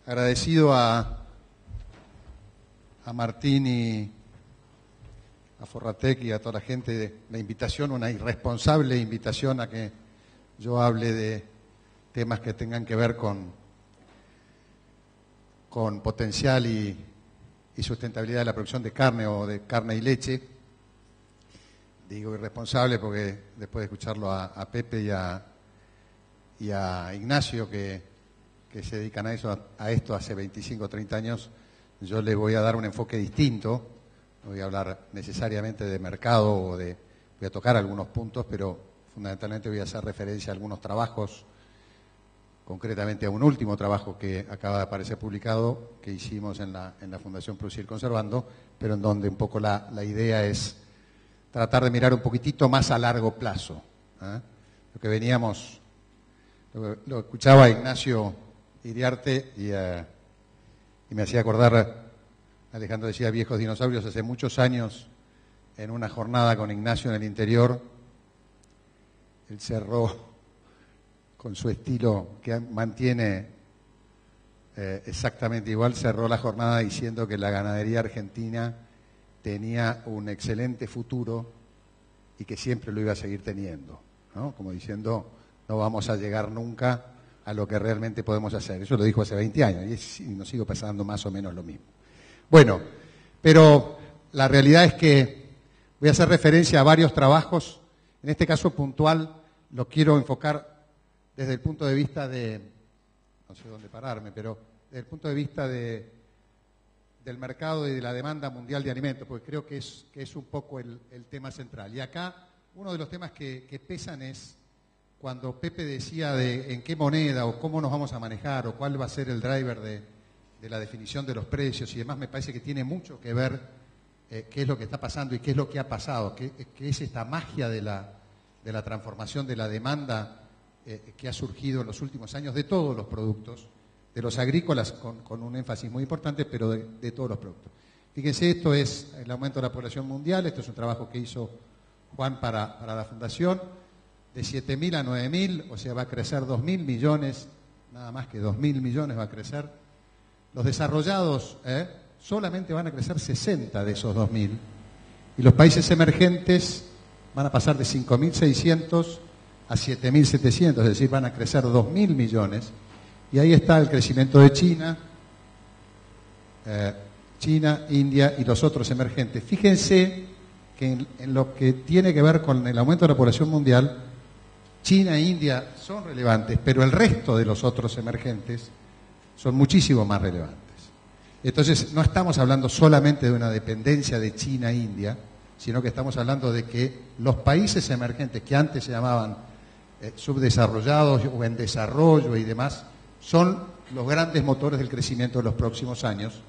agradecido a Martín y a Forratec y a toda la gente de la invitación, una irresponsable invitación a que yo hable de temas que tengan que ver con potencial y sustentabilidad de la producción de carne o de carne y leche. Digo irresponsable porque después de escucharlo a Pepe y a Ignacio, que se dedican a esto hace 25 o 30 años, yo le voy a dar un enfoque distinto. No voy a hablar necesariamente de mercado voy a tocar algunos puntos, pero fundamentalmente voy a hacer referencia a algunos trabajos, concretamente a un último trabajo que acaba de aparecer publicado, que hicimos en la Fundación Producir Conservando, pero en donde un poco la idea es tratar de mirar un poquitito más a largo plazo. Lo que veníamos, lo escuchaba Ignacio Iriarte y me hacía acordar, Alejandro decía viejos dinosaurios, hace muchos años, en una jornada con Ignacio en el interior, él cerró con su estilo que mantiene exactamente igual, cerró la jornada diciendo que la ganadería argentina tenía un excelente futuro y que siempre lo iba a seguir teniendo, ¿no? Como diciendo, no vamos a llegar nunca a lo que realmente podemos hacer. Eso lo dijo hace 20 años y nos sigue pasando más o menos lo mismo. Bueno, pero la realidad es que voy a hacer referencia a varios trabajos. En este caso puntual lo quiero enfocar desde el punto de vista de, no sé dónde pararme, pero desde el punto de vista del mercado y de la demanda mundial de alimentos, porque creo que es un poco el tema central. Y acá uno de los temas que pesan es cuando Pepe decía de en qué moneda o cómo nos vamos a manejar o cuál va a ser el driver de la definición de los precios y demás. Me parece que tiene mucho que ver qué es lo que está pasando y qué es lo que ha pasado, qué es esta magia de la transformación de la demanda que ha surgido en los últimos años de todos los productos, de los agrícolas con un énfasis muy importante, pero de todos los productos. Fíjense, esto es el aumento de la población mundial, esto es un trabajo que hizo Juan para la Fundación, de 7.000 a 9.000, o sea, va a crecer 2.000 millones, nada más que 2.000 millones va a crecer. Los desarrollados solamente van a crecer 60 de esos 2.000, y los países emergentes van a pasar de 5.600 a 7.700, es decir, van a crecer 2.000 millones. Y ahí está el crecimiento de China, India y los otros emergentes. Fíjense que en lo que tiene que ver con el aumento de la población mundial, China e India son relevantes, pero el resto de los otros emergentes son muchísimo más relevantes. Entonces, no estamos hablando solamente de una dependencia de China e India, sino que estamos hablando de que los países emergentes, que antes se llamaban subdesarrollados o en desarrollo y demás, son los grandes motores del crecimiento de los próximos años.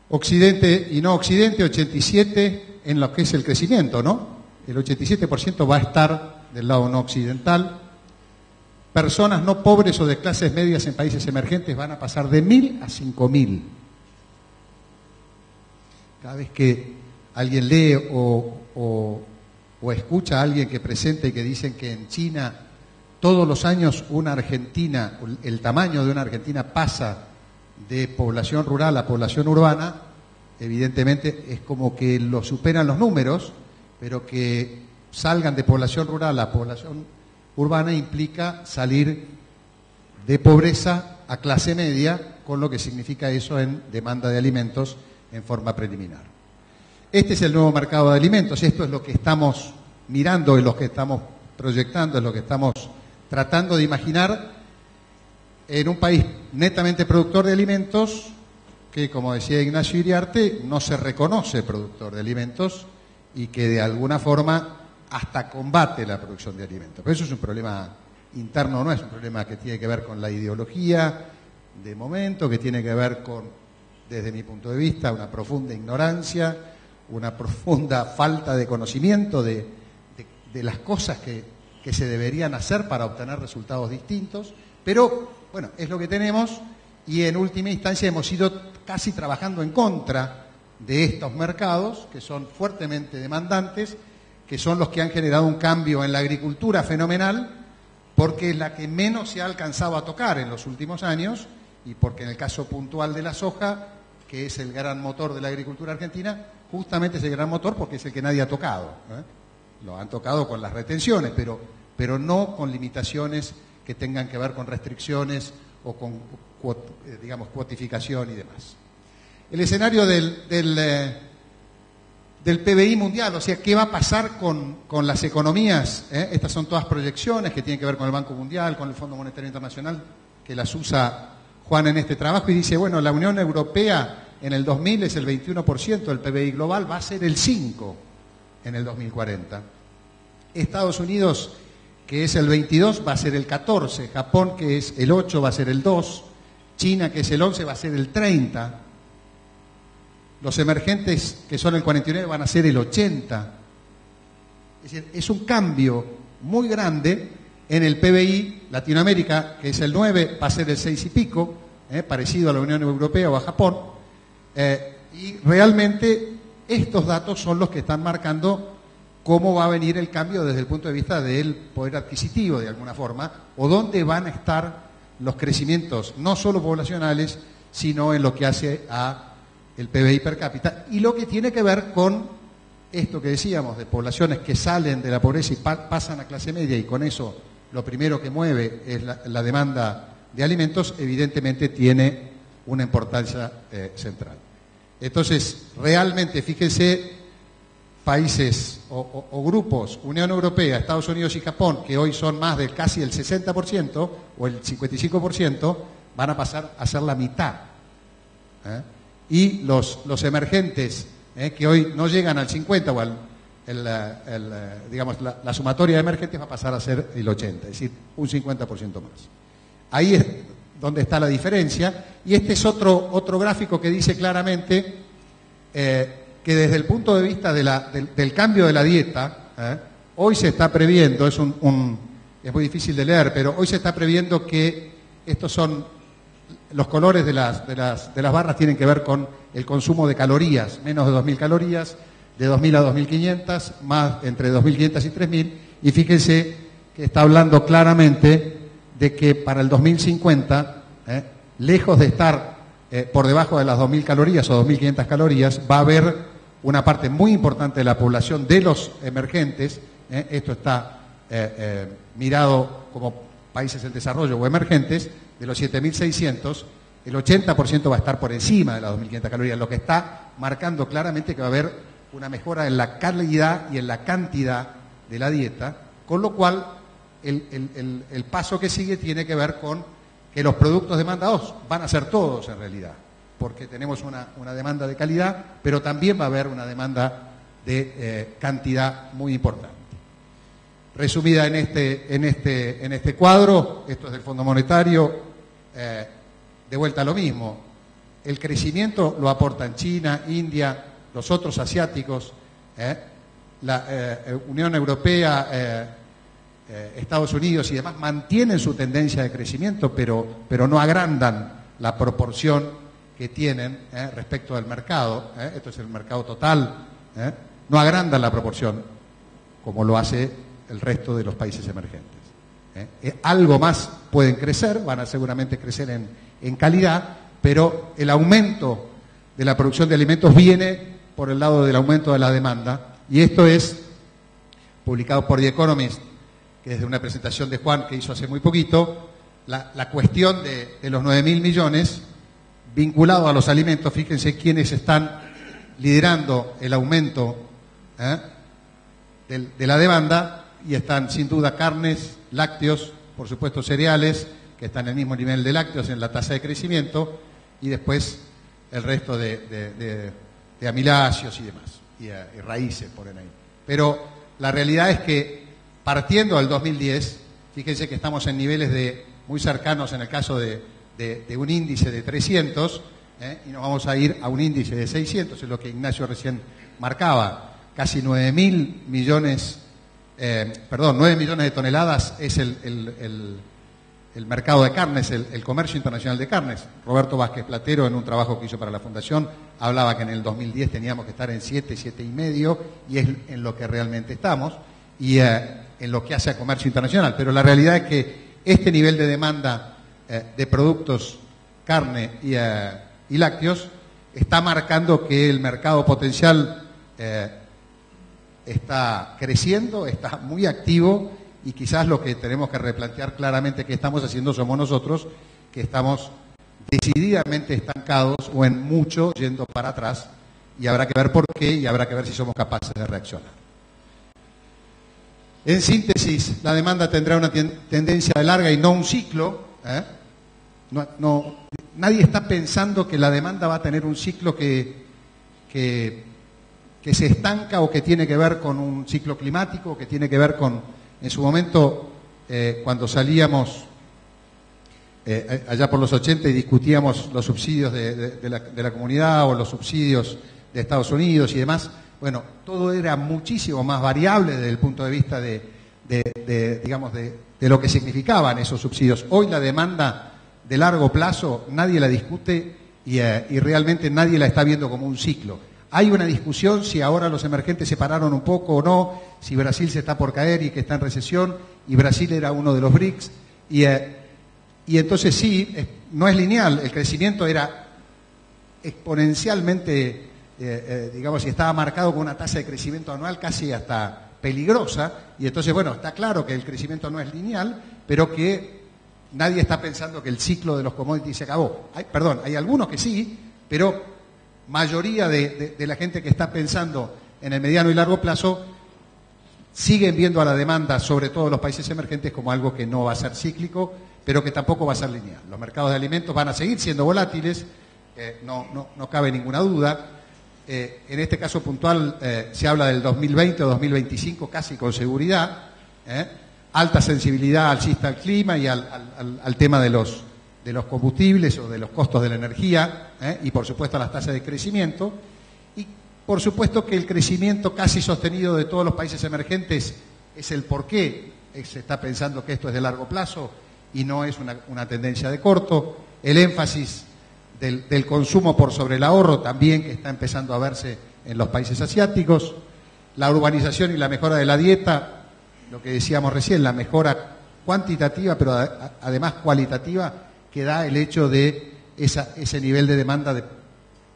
Occidente y no Occidente, 87 en lo que es el crecimiento, ¿no? El 87% va a estar del lado no occidental. Personas no pobres o de clases medias en países emergentes van a pasar de 1.000 a 5.000. Cada vez que alguien lee o escucha a alguien que presenta y que dicen que en China todos los años una Argentina, el tamaño de una Argentina pasa de población rural a población urbana, evidentemente es como que lo superan los números, pero que salgan de población rural a población urbana implica salir de pobreza a clase media, con lo que significa eso en demanda de alimentos en forma preliminar. Este es el nuevo mercado de alimentos, esto es lo que estamos mirando, es lo que estamos proyectando, es lo que estamos tratando de imaginar en un país netamente productor de alimentos que, como decía Ignacio Iriarte, no se reconoce productor de alimentos y que de alguna forma hasta combate la producción de alimentos. Pero eso es un problema interno, no es un problema que tiene que ver con la ideología de momento, que tiene que ver con, desde mi punto de vista, una profunda ignorancia, una profunda falta de conocimiento de las cosas que se deberían hacer para obtener resultados distintos, pero bueno, es lo que tenemos y en última instancia hemos ido casi trabajando en contra de estos mercados que son fuertemente demandantes, que son los que han generado un cambio en la agricultura fenomenal, porque es la que menos se ha alcanzado a tocar en los últimos años y porque en el caso puntual de la soja, que es el gran motor de la agricultura argentina, justamente es el gran motor porque es el que nadie ha tocado. Lo han tocado con las retenciones, pero no con limitaciones que tengan que ver con restricciones o con, digamos, cuotificación y demás. El escenario del PBI mundial, o sea, ¿qué va a pasar con las economías? Estas son todas proyecciones que tienen que ver con el Banco Mundial, con el Fondo Monetario Internacional, que las usa Juan en este trabajo, y dice, bueno, la Unión Europea en el 2000 es el 21% del PBI global, va a ser el 5% en el 2040. Estados Unidos, que es el 22%, va a ser el 14%, Japón, que es el 8%, va a ser el 2%, China, que es el 11%, va a ser el 30%, los emergentes, que son el 49%, van a ser el 80%. Es decir, es un cambio muy grande en el PBI. Latinoamérica, que es el 9%, va a ser el 6% y pico, parecido a la Unión Europea o a Japón. Y realmente estos datos son los que están marcando cómo va a venir el cambio desde el punto de vista del poder adquisitivo, de alguna forma, o dónde van a estar los crecimientos, no solo poblacionales, sino en lo que hace a el PBI per cápita, y lo que tiene que ver con esto que decíamos, de poblaciones que salen de la pobreza y pasan a clase media, y con eso lo primero que mueve es la demanda de alimentos, evidentemente tiene una importancia central. Entonces, realmente, fíjense, países o grupos, Unión Europea, Estados Unidos y Japón, que hoy son más de casi el 60% o el 55%, van a pasar a ser la mitad. Y los emergentes, que hoy no llegan al 50% o digamos, la sumatoria de emergentes va a pasar a ser el 80%, es decir, un 50% más. Ahí es donde está la diferencia, y este es otro gráfico que dice claramente que desde el punto de vista del cambio de la dieta, hoy se está previendo, es muy difícil de leer, pero hoy se está previendo que estos son los colores de las barras, tienen que ver con el consumo de calorías, menos de 2.000 calorías, de 2.000 a 2.500, más entre 2.500 y 3.000, y fíjense que está hablando claramente de que para el 2050, lejos de estar por debajo de las 2.000 calorías o 2.500 calorías, va a haber una parte muy importante de la población de los emergentes, esto está mirado como países en desarrollo o emergentes, de los 7.600, el 80% va a estar por encima de las 2.500 calorías, lo que está marcando claramente que va a haber una mejora en la calidad y en la cantidad de la dieta, con lo cual el paso que sigue tiene que ver con que los productos demandados van a ser todos en realidad, porque tenemos una demanda de calidad, pero también va a haber una demanda de cantidad muy importante. Resumida en este cuadro, esto es del Fondo Monetario, de vuelta a lo mismo, el crecimiento lo aportan China, India, los otros asiáticos, la Unión Europea, Estados Unidos y demás mantienen su tendencia de crecimiento, pero no agrandan la proporción que tienen respecto al mercado, esto es el mercado total, no agrandan la proporción como lo hace el resto de los países emergentes. Algo más pueden crecer, van a seguramente crecer en calidad, pero el aumento de la producción de alimentos viene por el lado del aumento de la demanda, y esto es publicado por The Economist, que es de una presentación de Juan que hizo hace muy poquito, la cuestión de los 9.000 millones vinculado a los alimentos. Fíjense quiénes están liderando el aumento de la demanda, y están sin duda carnes, lácteos, por supuesto cereales, que están en el mismo nivel de lácteos en la tasa de crecimiento, y después el resto de amiláceos y demás, y raíces ponen ahí. Pero la realidad es que partiendo del 2010, fíjense que estamos en niveles muy cercanos en el caso de un índice de 300, y nos vamos a ir a un índice de 600, es lo que Ignacio recién marcaba, casi 9 millones de toneladas es el mercado de carnes, el comercio internacional de carnes. Roberto Vázquez Platero, en un trabajo que hizo para la Fundación, hablaba que en el 2010 teníamos que estar en 7,5, y es en lo que realmente estamos, y en lo que hace a comercio internacional. Pero la realidad es que este nivel de demanda de productos carne y lácteos, está marcando que el mercado potencial está creciendo, está muy activo, y quizás lo que tenemos que replantear claramente que estamos haciendo somos nosotros, que estamos decididamente estancados o en mucho yendo para atrás, y habrá que ver por qué y habrá que ver si somos capaces de reaccionar. En síntesis, la demanda tendrá una tendencia de larga y no un ciclo. Nadie está pensando que la demanda va a tener un ciclo que se estanca o que tiene que ver con un ciclo climático, que tiene que ver con, en su momento, cuando salíamos allá por los 80 y discutíamos los subsidios de la comunidad o los subsidios de Estados Unidos y demás. Bueno, todo era muchísimo más variable desde el punto de vista digamos, de lo que significaban esos subsidios. Hoy la demanda de largo plazo nadie la discute y realmente nadie la está viendo como un ciclo. Hay una discusión si ahora los emergentes se pararon un poco o no, si Brasil se está por caer y que está en recesión, y Brasil era uno de los BRICS, y entonces sí, no es lineal, el crecimiento era exponencialmente, digamos, y estaba marcado con una tasa de crecimiento anual casi hasta peligrosa, y entonces, bueno, está claro que el crecimiento no es lineal, pero que nadie está pensando que el ciclo de los commodities se acabó. Hay algunos que sí, pero mayoría de la gente que está pensando en el mediano y largo plazo siguen viendo a la demanda, sobre todo en los países emergentes, como algo que no va a ser cíclico, pero que tampoco va a ser lineal. Los mercados de alimentos van a seguir siendo volátiles, no cabe ninguna duda. En este caso puntual se habla del 2020 o 2025 casi con seguridad. Alta sensibilidad alcista al clima y al tema de los combustibles o de los costos de la energía, y por supuesto a las tasas de crecimiento. Y por supuesto que el crecimiento casi sostenido de todos los países emergentes es el porqué. Se está pensando que esto es de largo plazo y no es una tendencia de corto. El énfasis del consumo por sobre el ahorro también, que está empezando a verse en los países asiáticos. La urbanización y la mejora de la dieta, lo que decíamos recién, la mejora cuantitativa, pero además cualitativa, que da el hecho de ese nivel de demanda,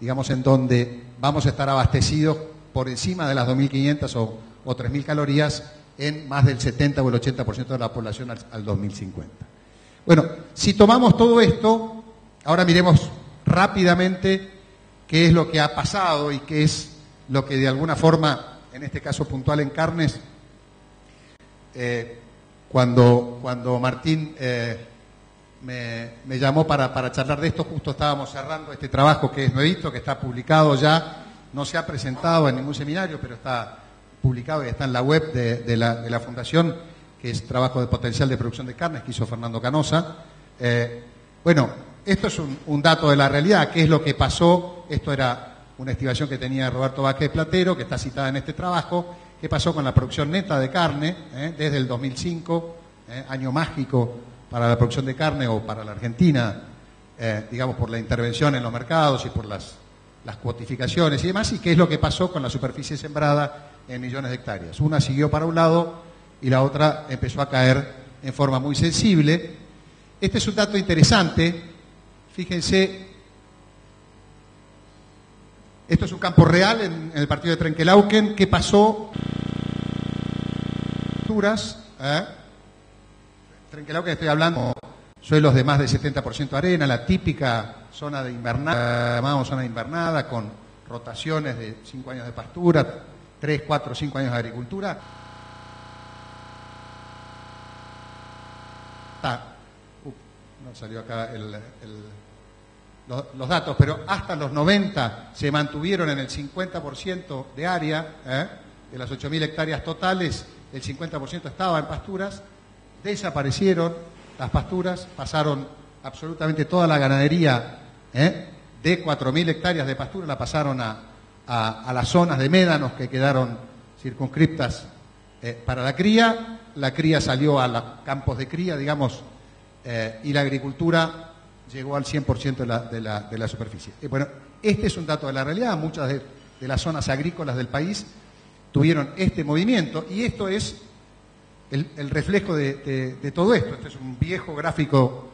digamos, en donde vamos a estar abastecidos por encima de las 2.500 o 3.000 calorías en más del 70 o el 80% de la población al 2050. Bueno, si tomamos todo esto, ahora miremos rápidamente qué es lo que ha pasado y qué es lo que de alguna forma, en este caso puntual en carnes, cuando Martín me llamó para charlar de esto, justo estábamos cerrando este trabajo que es nuevito, que está publicado ya, no se ha presentado en ningún seminario, pero está publicado y está en la web de la Fundación, que es Trabajo de Potencial de Producción de Carnes, que hizo Fernando Canosa. Bueno, esto es un dato de la realidad. ¿Qué es lo que pasó? Esto era una estimación que tenía Roberto Vázquez Platero, que está citada en este trabajo. ¿Qué pasó con la producción neta de carne desde el 2005, año mágico para la producción de carne o para la Argentina, digamos, por la intervención en los mercados y por las cuotificaciones y demás? ¿Y qué es lo que pasó con la superficie sembrada en millones de hectáreas? Una siguió para un lado y la otra empezó a caer en forma muy sensible. Este es un dato interesante. Fíjense, esto es un campo real en el partido de Trenquelauquen. ¿Qué pasó? Trenquelauquen, estoy hablando, suelos de más de 70% arena, la típica zona de invernada, llamamos zona de invernada, con rotaciones de 5 años de pastura, 3, 4, 5 años de agricultura. No salió acá los datos, pero hasta los 90 se mantuvieron en el 50% de área, de las 8.000 hectáreas totales, el 50% estaba en pasturas, desaparecieron las pasturas, pasaron absolutamente toda la ganadería, de 4.000 hectáreas de pastura, la pasaron a las zonas de médanos que quedaron circunscriptas para la cría salió a los campos de cría, digamos, y la agricultura llegó al 100% de la superficie. Bueno, este es un dato de la realidad. Muchas de las zonas agrícolas del país tuvieron este movimiento y esto es el reflejo de todo esto. Este es un viejo gráfico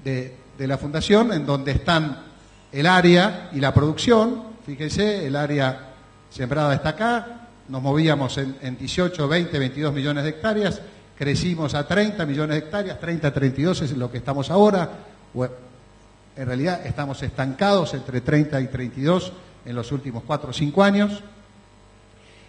de de la Fundación, en donde están el área y la producción. Fíjense, el área sembrada está acá, nos movíamos en 18, 20, 22 millones de hectáreas, crecimos a 30 millones de hectáreas, 30, 32 es lo que estamos ahora. Bueno, en realidad estamos estancados entre 30 y 32 en los últimos 4 o 5 años.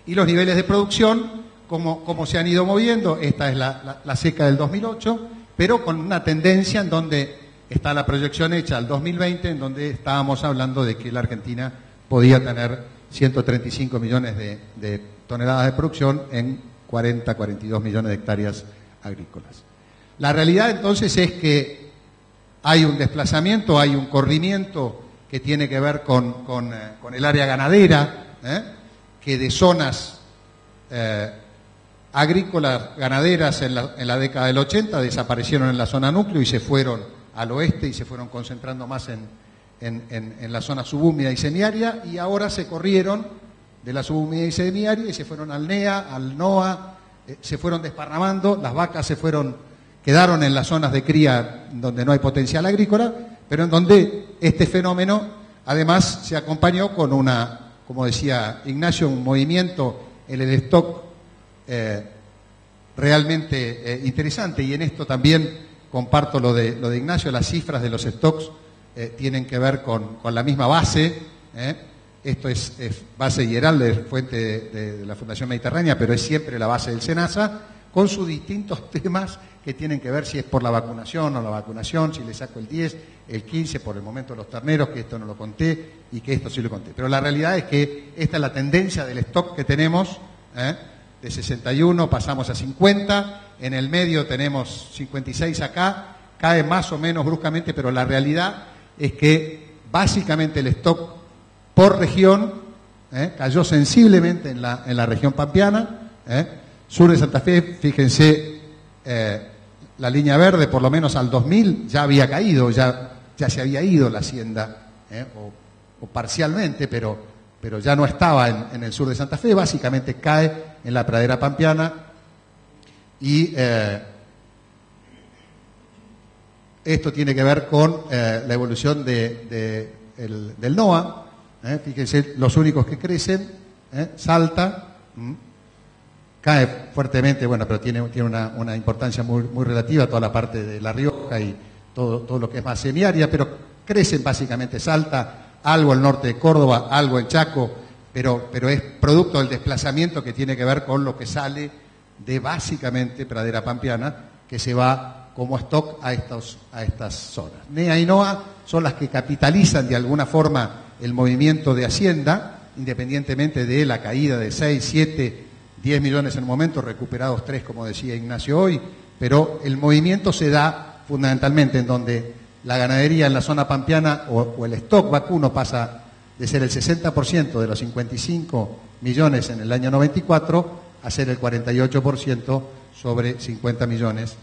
Y los niveles de producción, como se han ido moviendo, esta es la seca del 2008, pero con una tendencia en donde está la proyección hecha al 2020, en donde estábamos hablando de que la Argentina podía tener 135 millones de toneladas de producción en 40, 42 millones de hectáreas agrícolas. La realidad entonces es que hay un desplazamiento, hay un corrimiento que tiene que ver con el área ganadera, que de zonas agrícolas, ganaderas en la década del 80 desaparecieron en la zona núcleo y se fueron al oeste y se fueron concentrando más en la zona subhúmeda y semiárida, y ahora se corrieron de la subhúmeda y semiárida y se fueron al NEA, al NOA, se fueron desparramando, las vacas quedaron en las zonas de cría donde no hay potencial agrícola, pero en donde este fenómeno además se acompañó con como decía Ignacio, un movimiento en el stock realmente interesante, y en esto también comparto lo de Ignacio. Las cifras de los stocks tienen que ver con la misma base. Esto es base hieral de fuente de la Fundación Mediterránea, pero es siempre la base del SENASA, con sus distintos temas que tienen que ver si es por la vacunación o la vacunación, si le saco el 10, el 15, por el momento los terneros, que esto no lo conté y que esto sí lo conté. Pero la realidad es que esta es la tendencia del stock que tenemos, de 61 pasamos a 50, en el medio tenemos 56 acá, cae más o menos bruscamente, pero la realidad es que básicamente el stock por región cayó sensiblemente en la región pampeana, sur de Santa Fe, fíjense, la línea verde por lo menos al 2000 ya había caído, ya se había ido la hacienda, o parcialmente, pero ya no estaba en el sur de Santa Fe, básicamente cae en la pradera pampeana, y esto tiene que ver con la evolución del NOA. Fíjense, los únicos que crecen, Salta, cae fuertemente, bueno, pero tiene una importancia muy relativa, toda la parte de La Rioja y todo lo que es más semiárida, pero crecen básicamente Salta, algo al norte de Córdoba, algo en Chaco, pero es producto del desplazamiento que tiene que ver con lo que sale de básicamente pradera pampeana, que se va como stock a estas zonas. NEA y NOA son las que capitalizan de alguna forma el movimiento de Hacienda, independientemente de la caída de 6, 7, 10 millones en un momento, recuperados 3, como decía Ignacio hoy, pero el movimiento se da fundamentalmente en donde la ganadería en la zona pampeana o el stock vacuno pasa de ser el 60% de los 55 millones en el año 94 a ser el 48% sobre 50 millones,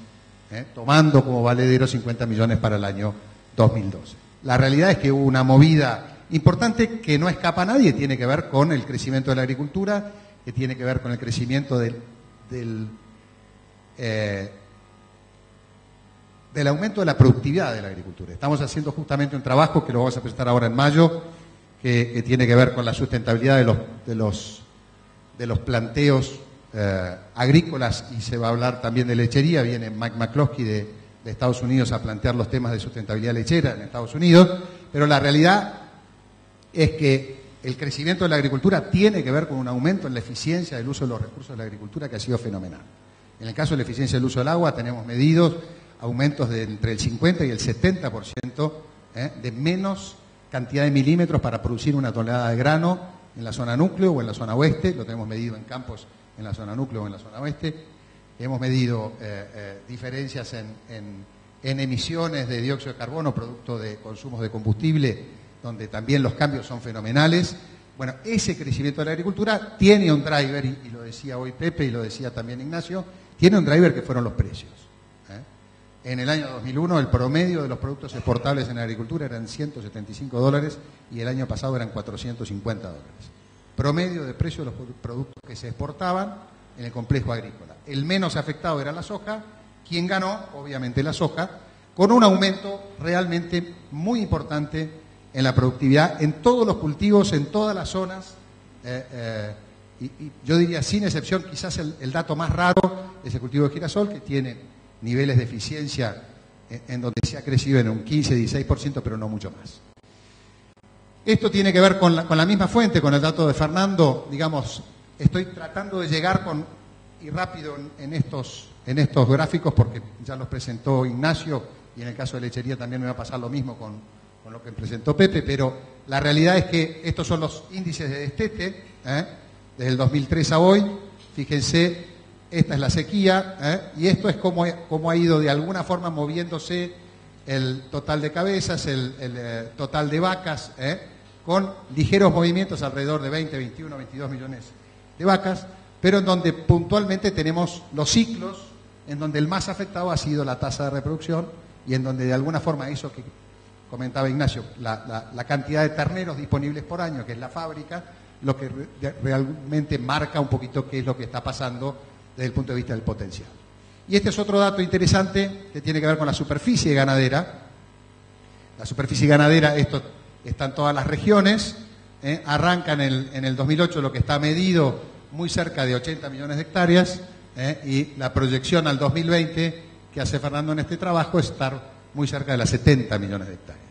tomando como valedero 50 millones para el año 2012. La realidad es que hubo una movida importante que no escapa a nadie, tiene que ver con el crecimiento de la agricultura, que tiene que ver con el crecimiento del aumento de la productividad de la agricultura. Estamos haciendo justamente un trabajo que lo vamos a presentar ahora en mayo, que tiene que ver con la sustentabilidad de los planteos agrícolas, y se va a hablar también de lechería. Viene Mike McCloskey de Estados Unidos a plantear los temas de sustentabilidad lechera en Estados Unidos, pero la realidad es que el crecimiento de la agricultura tiene que ver con un aumento en la eficiencia del uso de los recursos de la agricultura que ha sido fenomenal. En el caso de la eficiencia del uso del agua tenemos medidos aumentos de entre el 50 y el 70% de menos cantidad de milímetros para producir una tonelada de grano en la zona núcleo o en la zona oeste. Lo tenemos medido en campos en la zona núcleo o en la zona oeste. Hemos medido diferencias en emisiones de dióxido de carbono producto de consumos de combustible, donde también los cambios son fenomenales. Bueno, ese crecimiento de la agricultura tiene un driver, y lo decía hoy Pepe y lo decía también Ignacio, tiene un driver que fueron los precios. En el año 2001 el promedio de los productos exportables en la agricultura eran $175 y el año pasado eran $450. Promedio de precio de los productos que se exportaban en el complejo agrícola. El menos afectado era la soja. ¿Quién ganó? Obviamente la soja, con un aumento realmente muy importante en la productividad, en todos los cultivos, en todas las zonas, y yo diría sin excepción, quizás el dato más raro es el cultivo de girasol, que tiene niveles de eficiencia en donde se ha crecido en un 15-16%, pero no mucho más. Esto tiene que ver con la misma fuente, con el dato de Fernando. Digamos, estoy tratando de llegar y rápido en estos gráficos, porque ya los presentó Ignacio, y en el caso de lechería también me va a pasar lo mismo con lo que presentó Pepe, pero la realidad es que estos son los índices de destete, desde el 2003 a hoy. Fíjense, esta es la sequía, y esto es cómo ha ido de alguna forma moviéndose el total de cabezas, el total de vacas, con ligeros movimientos alrededor de 20, 21, 22 millones de vacas, pero en donde puntualmente tenemos los ciclos, en donde el más afectado ha sido la tasa de reproducción, y en donde de alguna forma eso que comentaba Ignacio, la cantidad de terneros disponibles por año, que es la fábrica, lo que realmente marca un poquito qué es lo que está pasando desde el punto de vista del potencial. Y este es otro dato interesante que tiene que ver con la superficie ganadera. La superficie ganadera, esto está en todas las regiones, arranca en el 2008 lo que está medido muy cerca de 80 millones de hectáreas, y la proyección al 2020 que hace Fernando en este trabajo es estar muy cerca de las 70 millones de hectáreas.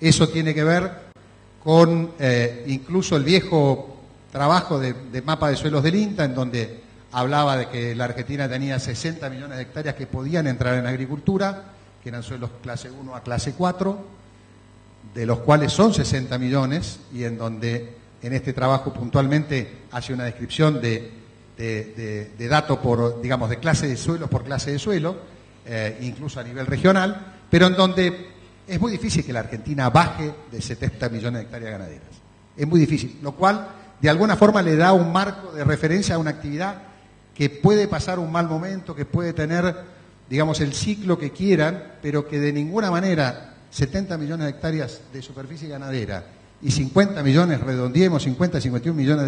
Eso tiene que ver con incluso el viejo trabajo de mapa de suelos del INTA, en donde hablaba de que la Argentina tenía 60 millones de hectáreas que podían entrar en agricultura, que eran suelos clase 1 a clase 4, de los cuales son 60 millones, y en donde en este trabajo puntualmente hace una descripción de datos por, digamos, de clase de suelo por clase de suelo, incluso a nivel regional, pero en donde es muy difícil que la Argentina baje de 70 millones de hectáreas ganaderas. Es muy difícil, lo cual de alguna forma le da un marco de referencia a una actividad que puede pasar un mal momento, que puede tener, digamos, el ciclo que quieran, pero que de ninguna manera 70 millones de hectáreas de superficie ganadera y 50 millones, redondeemos, 50, 51 millones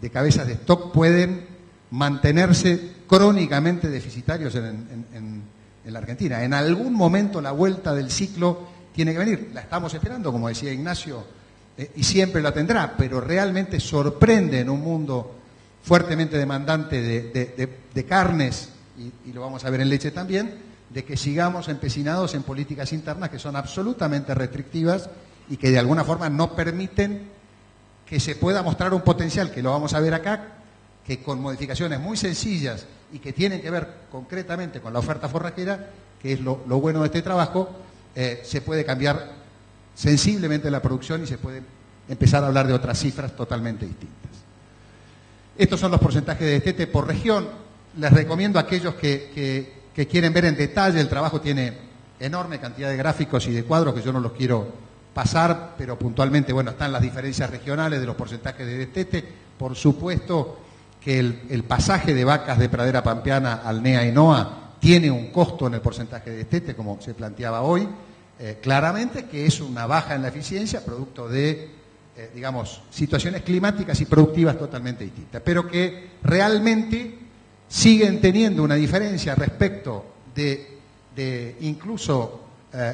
de cabezas de stock pueden mantenerse crónicamente deficitarios en la Argentina. En algún momento la vuelta del ciclo tiene que venir. La estamos esperando, como decía Ignacio, y siempre la tendrá, pero realmente sorprende en un mundo fuertemente demandante de carnes, y lo vamos a ver en leche también, de que sigamos empecinados en políticas internas que son absolutamente restrictivas y que de alguna forma no permiten que se pueda mostrar un potencial, que lo vamos a ver acá, que con modificaciones muy sencillas y que tienen que ver concretamente con la oferta forrajera, que es lo bueno de este trabajo, se puede cambiar sensiblemente la producción y se puede empezar a hablar de otras cifras totalmente distintas. Estos son los porcentajes de destete por región. Les recomiendo a aquellos que quieren ver en detalle, el trabajo tiene enorme cantidad de gráficos y de cuadros que yo no los quiero pasar, pero puntualmente, bueno, están las diferencias regionales de los porcentajes de destete. Por supuesto que el pasaje de vacas de pradera pampeana al NEA y NOA tiene un costo en el porcentaje de destete, como se planteaba hoy, claramente, que es una baja en la eficiencia, producto de, digamos, situaciones climáticas y productivas totalmente distintas, pero que realmente siguen teniendo una diferencia respecto de incluso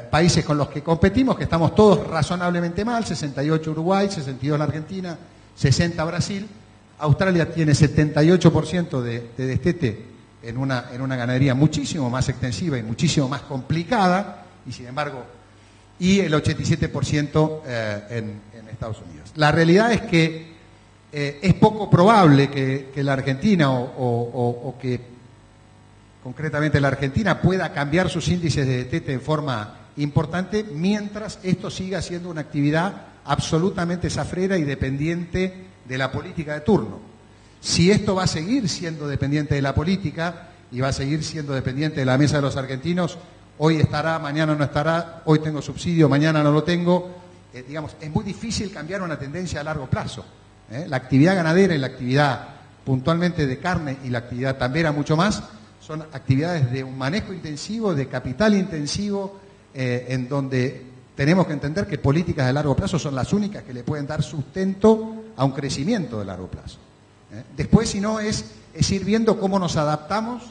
países con los que competimos, que estamos todos razonablemente mal, 68 Uruguay, 62 la Argentina, 60 Brasil. Australia tiene 78% de destete en una ganadería muchísimo más extensiva y muchísimo más complicada, y sin embargo, y el 87% en Estados Unidos. La realidad es que es poco probable que la Argentina o que concretamente la Argentina pueda cambiar sus índices de destete en forma importante mientras esto siga siendo una actividad absolutamente zafrera y dependiente de la política de turno. Si esto va a seguir siendo dependiente de la política y va a seguir siendo dependiente de la mesa de los argentinos, hoy estará, mañana no estará, hoy tengo subsidio, mañana no lo tengo, digamos, es muy difícil cambiar una tendencia a largo plazo. La actividad ganadera y la actividad puntualmente de carne y la actividad tambera mucho más son actividades de un manejo intensivo, de capital intensivo, en donde tenemos que entender que políticas de largo plazo son las únicas que le pueden dar sustento a un crecimiento de largo plazo. Después, si no, es ir viendo cómo nos adaptamos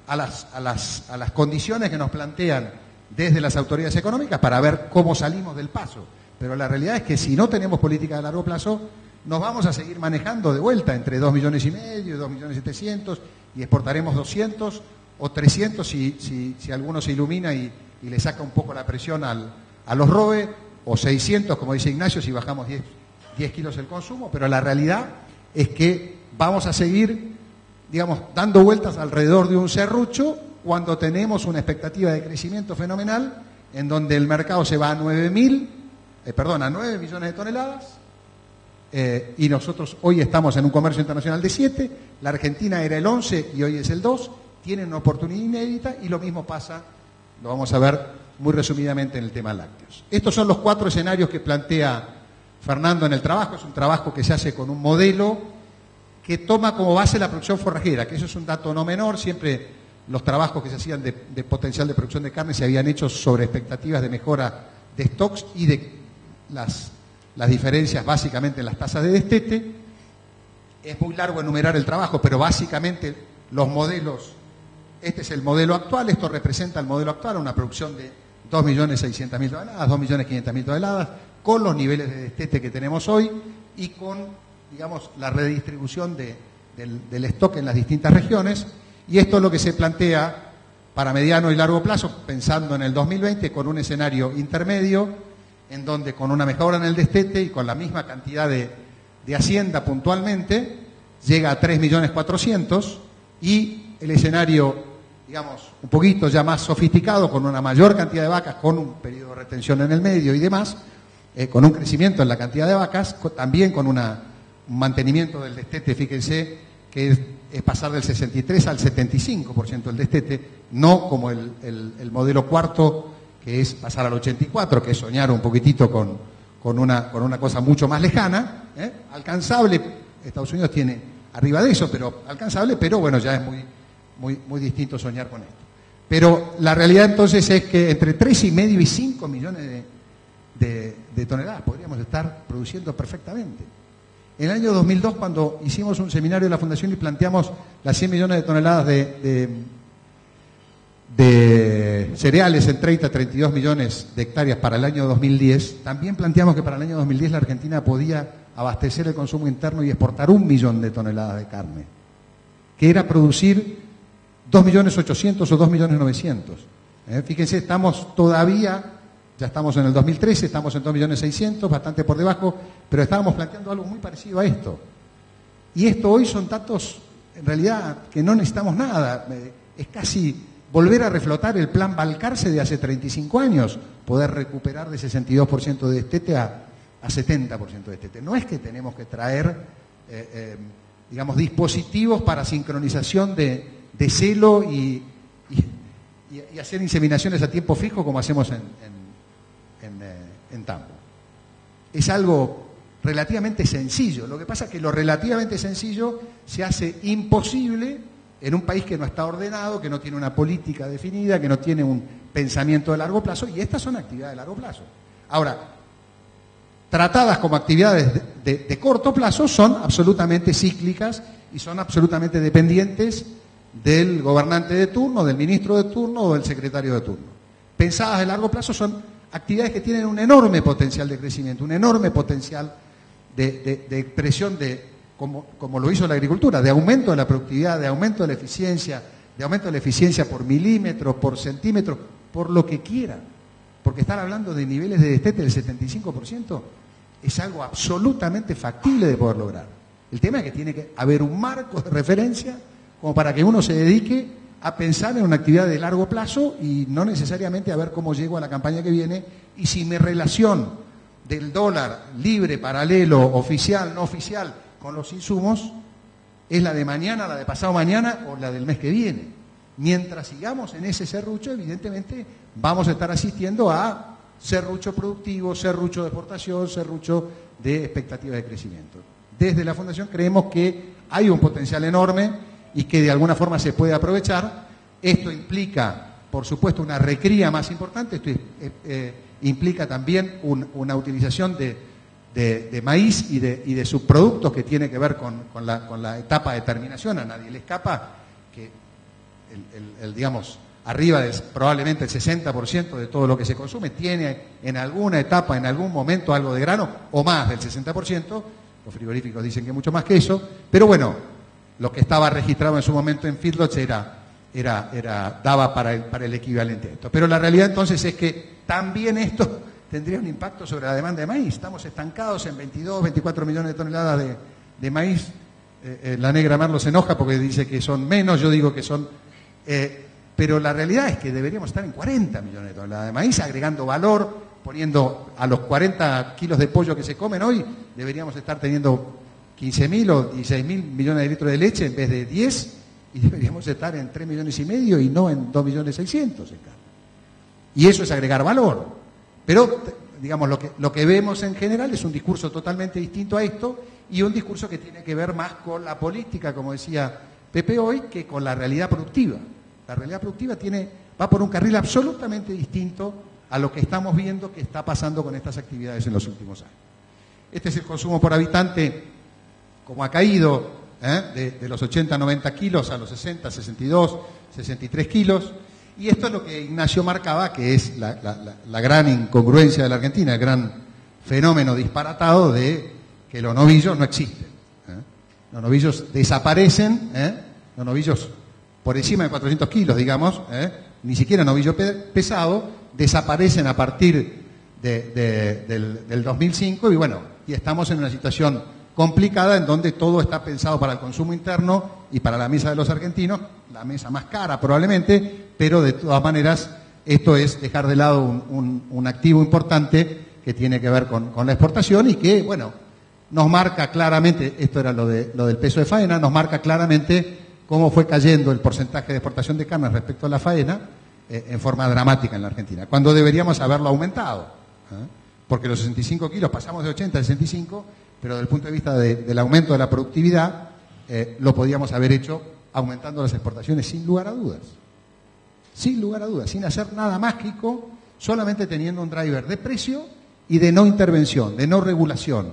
a las condiciones que nos plantean desde las autoridades económicas para ver cómo salimos del paso. Pero la realidad es que si no tenemos política de largo plazo, nos vamos a seguir manejando de vuelta entre 2,5 millones y 2.700.000 y exportaremos 200 o 300 si alguno se ilumina y le saca un poco la presión a los ROE, o 600, como dice Ignacio, si bajamos 10 kilos el consumo, pero la realidad es que vamos a seguir, digamos, dando vueltas alrededor de un serrucho cuando tenemos una expectativa de crecimiento fenomenal en donde el mercado se va a 9 millones de toneladas y nosotros hoy estamos en un comercio internacional de 7, la Argentina era el 11 y hoy es el 2, tienen una oportunidad inédita y lo mismo pasa, lo vamos a ver muy resumidamente en el tema lácteos. Estos son los 4 escenarios que plantea Fernando en el trabajo. Es un trabajo que se hace con un modelo que toma como base la producción forrajera, que eso es un dato no menor. Siempre los trabajos que se hacían de potencial de producción de carne se habían hecho sobre expectativas de mejora de stocks y de las diferencias básicamente en las tasas de destete. Es muy largo enumerar el trabajo, pero básicamente los modelos, este es el modelo actual, esto representa el modelo actual, una producción de 2.600.000 toneladas, 2.500.000 toneladas, con los niveles de destete que tenemos hoy y con, digamos, la redistribución del stock en las distintas regiones. Y esto es lo que se plantea para mediano y largo plazo, pensando en el 2020, con un escenario intermedio, en donde con una mejora en el destete y con la misma cantidad de hacienda puntualmente, llega a 3.400.000, y el escenario, digamos, un poquito ya más sofisticado, con una mayor cantidad de vacas, con un periodo de retención en el medio y demás, con un crecimiento en la cantidad de vacas, también con un mantenimiento del destete, fíjense, que es pasar del 63 al 75% del destete, no como el modelo cuarto, que es pasar al 84, que es soñar un poquitito con una cosa mucho más lejana, alcanzable. Estados Unidos tiene arriba de eso, pero alcanzable, pero bueno, ya es muy distinto soñar con esto. Pero la realidad entonces es que entre 3,5 y 5 millones de toneladas podríamos estar produciendo perfectamente. En el año 2002, cuando hicimos un seminario de la Fundación y planteamos las 100 millones de toneladas de cereales en 30 a 32 millones de hectáreas para el año 2010, también planteamos que para el año 2010 la Argentina podía abastecer el consumo interno y exportar 1 millón de toneladas de carne, que era producir 2.800.000 o 2.900.000. Fíjense, estamos todavía, ya estamos en el 2013, estamos en 2.600.000, bastante por debajo, pero estábamos planteando algo muy parecido a esto. Y esto hoy son datos, en realidad, que no necesitamos nada. Es casi volver a reflotar el plan Balcarce de hace 35 años, poder recuperar de 62% de destete a 70% de destete. No es que tenemos que traer, digamos, dispositivos para sincronización de celo y hacer inseminaciones a tiempo fijo como hacemos en Tambo. Es algo relativamente sencillo. Lo que pasa es que lo relativamente sencillo se hace imposible en un país que no está ordenado, que no tiene una política definida, que no tiene un pensamiento de largo plazo, y estas son actividades de largo plazo. Ahora, tratadas como actividades de corto plazo, son absolutamente cíclicas y son absolutamente dependientes del gobernante de turno, del ministro de turno o del secretario de turno. Pensadas de largo plazo son actividades que tienen un enorme potencial de crecimiento, un enorme potencial de expresión como lo hizo la agricultura, de aumento de la productividad, de aumento de la eficiencia por milímetro, por centímetro, por lo que quiera. Porque estar hablando de niveles de destete del 75% es algo absolutamente factible de poder lograr. El tema es que tiene que haber un marco de referencia como para que uno se dedique a pensar en una actividad de largo plazo y no necesariamente a ver cómo llego a la campaña que viene y si mi relación del dólar libre, paralelo, oficial, no oficial, con los insumos, es la de mañana, la de pasado mañana o la del mes que viene. Mientras sigamos en ese serrucho, evidentemente vamos a estar asistiendo a serrucho productivo, serrucho de exportación, serrucho de expectativas de crecimiento. Desde la Fundación creemos que hay un potencial enorme y que de alguna forma se puede aprovechar. Esto implica, por supuesto, una recría más importante, esto implica también una utilización de maíz y de subproductos que tiene que ver con la etapa de terminación. A nadie le escapa que digamos, arriba de probablemente el 60% de todo lo que se consume, tiene en alguna etapa, en algún momento algo de grano, o más del 60%, los frigoríficos dicen que mucho más que eso, pero bueno, lo que estaba registrado en su momento en feedlots daba para el equivalente a esto. Pero la realidad entonces es que también esto tendría un impacto sobre la demanda de maíz. Estamos estancados en 22, 24 millones de toneladas de maíz. La negra Merlo se enoja porque dice que son menos, yo digo que son... pero la realidad es que deberíamos estar en 40 millones de toneladas de maíz, agregando valor, poniendo a los 40 kilos de pollo que se comen hoy, deberíamos estar teniendo 15.000 o 16.000 millones de litros de leche en vez de 10, y deberíamos estar en 3,5 millones y no en 2,6 millones en carne. Y eso es agregar valor. Pero, digamos, lo que vemos en general es un discurso totalmente distinto a esto y un discurso que tiene que ver más con la política, como decía Pepe hoy, que con la realidad productiva. La realidad productiva va por un carril absolutamente distinto a lo que estamos viendo que está pasando con estas actividades en los últimos años. Este es el consumo por habitante, como ha caído, de los 80, 90 kilos a los 60, 62, 63 kilos. Y esto es lo que Ignacio marcaba, que es la gran incongruencia de la Argentina, el gran fenómeno disparatado de que los novillos no existen. Los novillos desaparecen, los novillos por encima de 400 kilos, digamos, ni siquiera novillo pesado, desaparecen a partir del 2005 y bueno, y estamos en una situación complicada en donde todo está pensado para el consumo interno y para la mesa de los argentinos, la mesa más cara probablemente, pero de todas maneras esto es dejar de lado un activo importante que tiene que ver con la exportación y que, bueno, nos marca claramente, esto era lo del peso de faena, nos marca claramente cómo fue cayendo el porcentaje de exportación de carne respecto a la faena en forma dramática en la Argentina, cuando deberíamos haberlo aumentado, porque los 65 kilos pasamos de 80 a 65, pero desde el punto de vista del aumento de la productividad, lo podíamos haber hecho aumentando las exportaciones sin lugar a dudas, sin hacer nada mágico, solamente teniendo un driver de precio y de no intervención, de no regulación,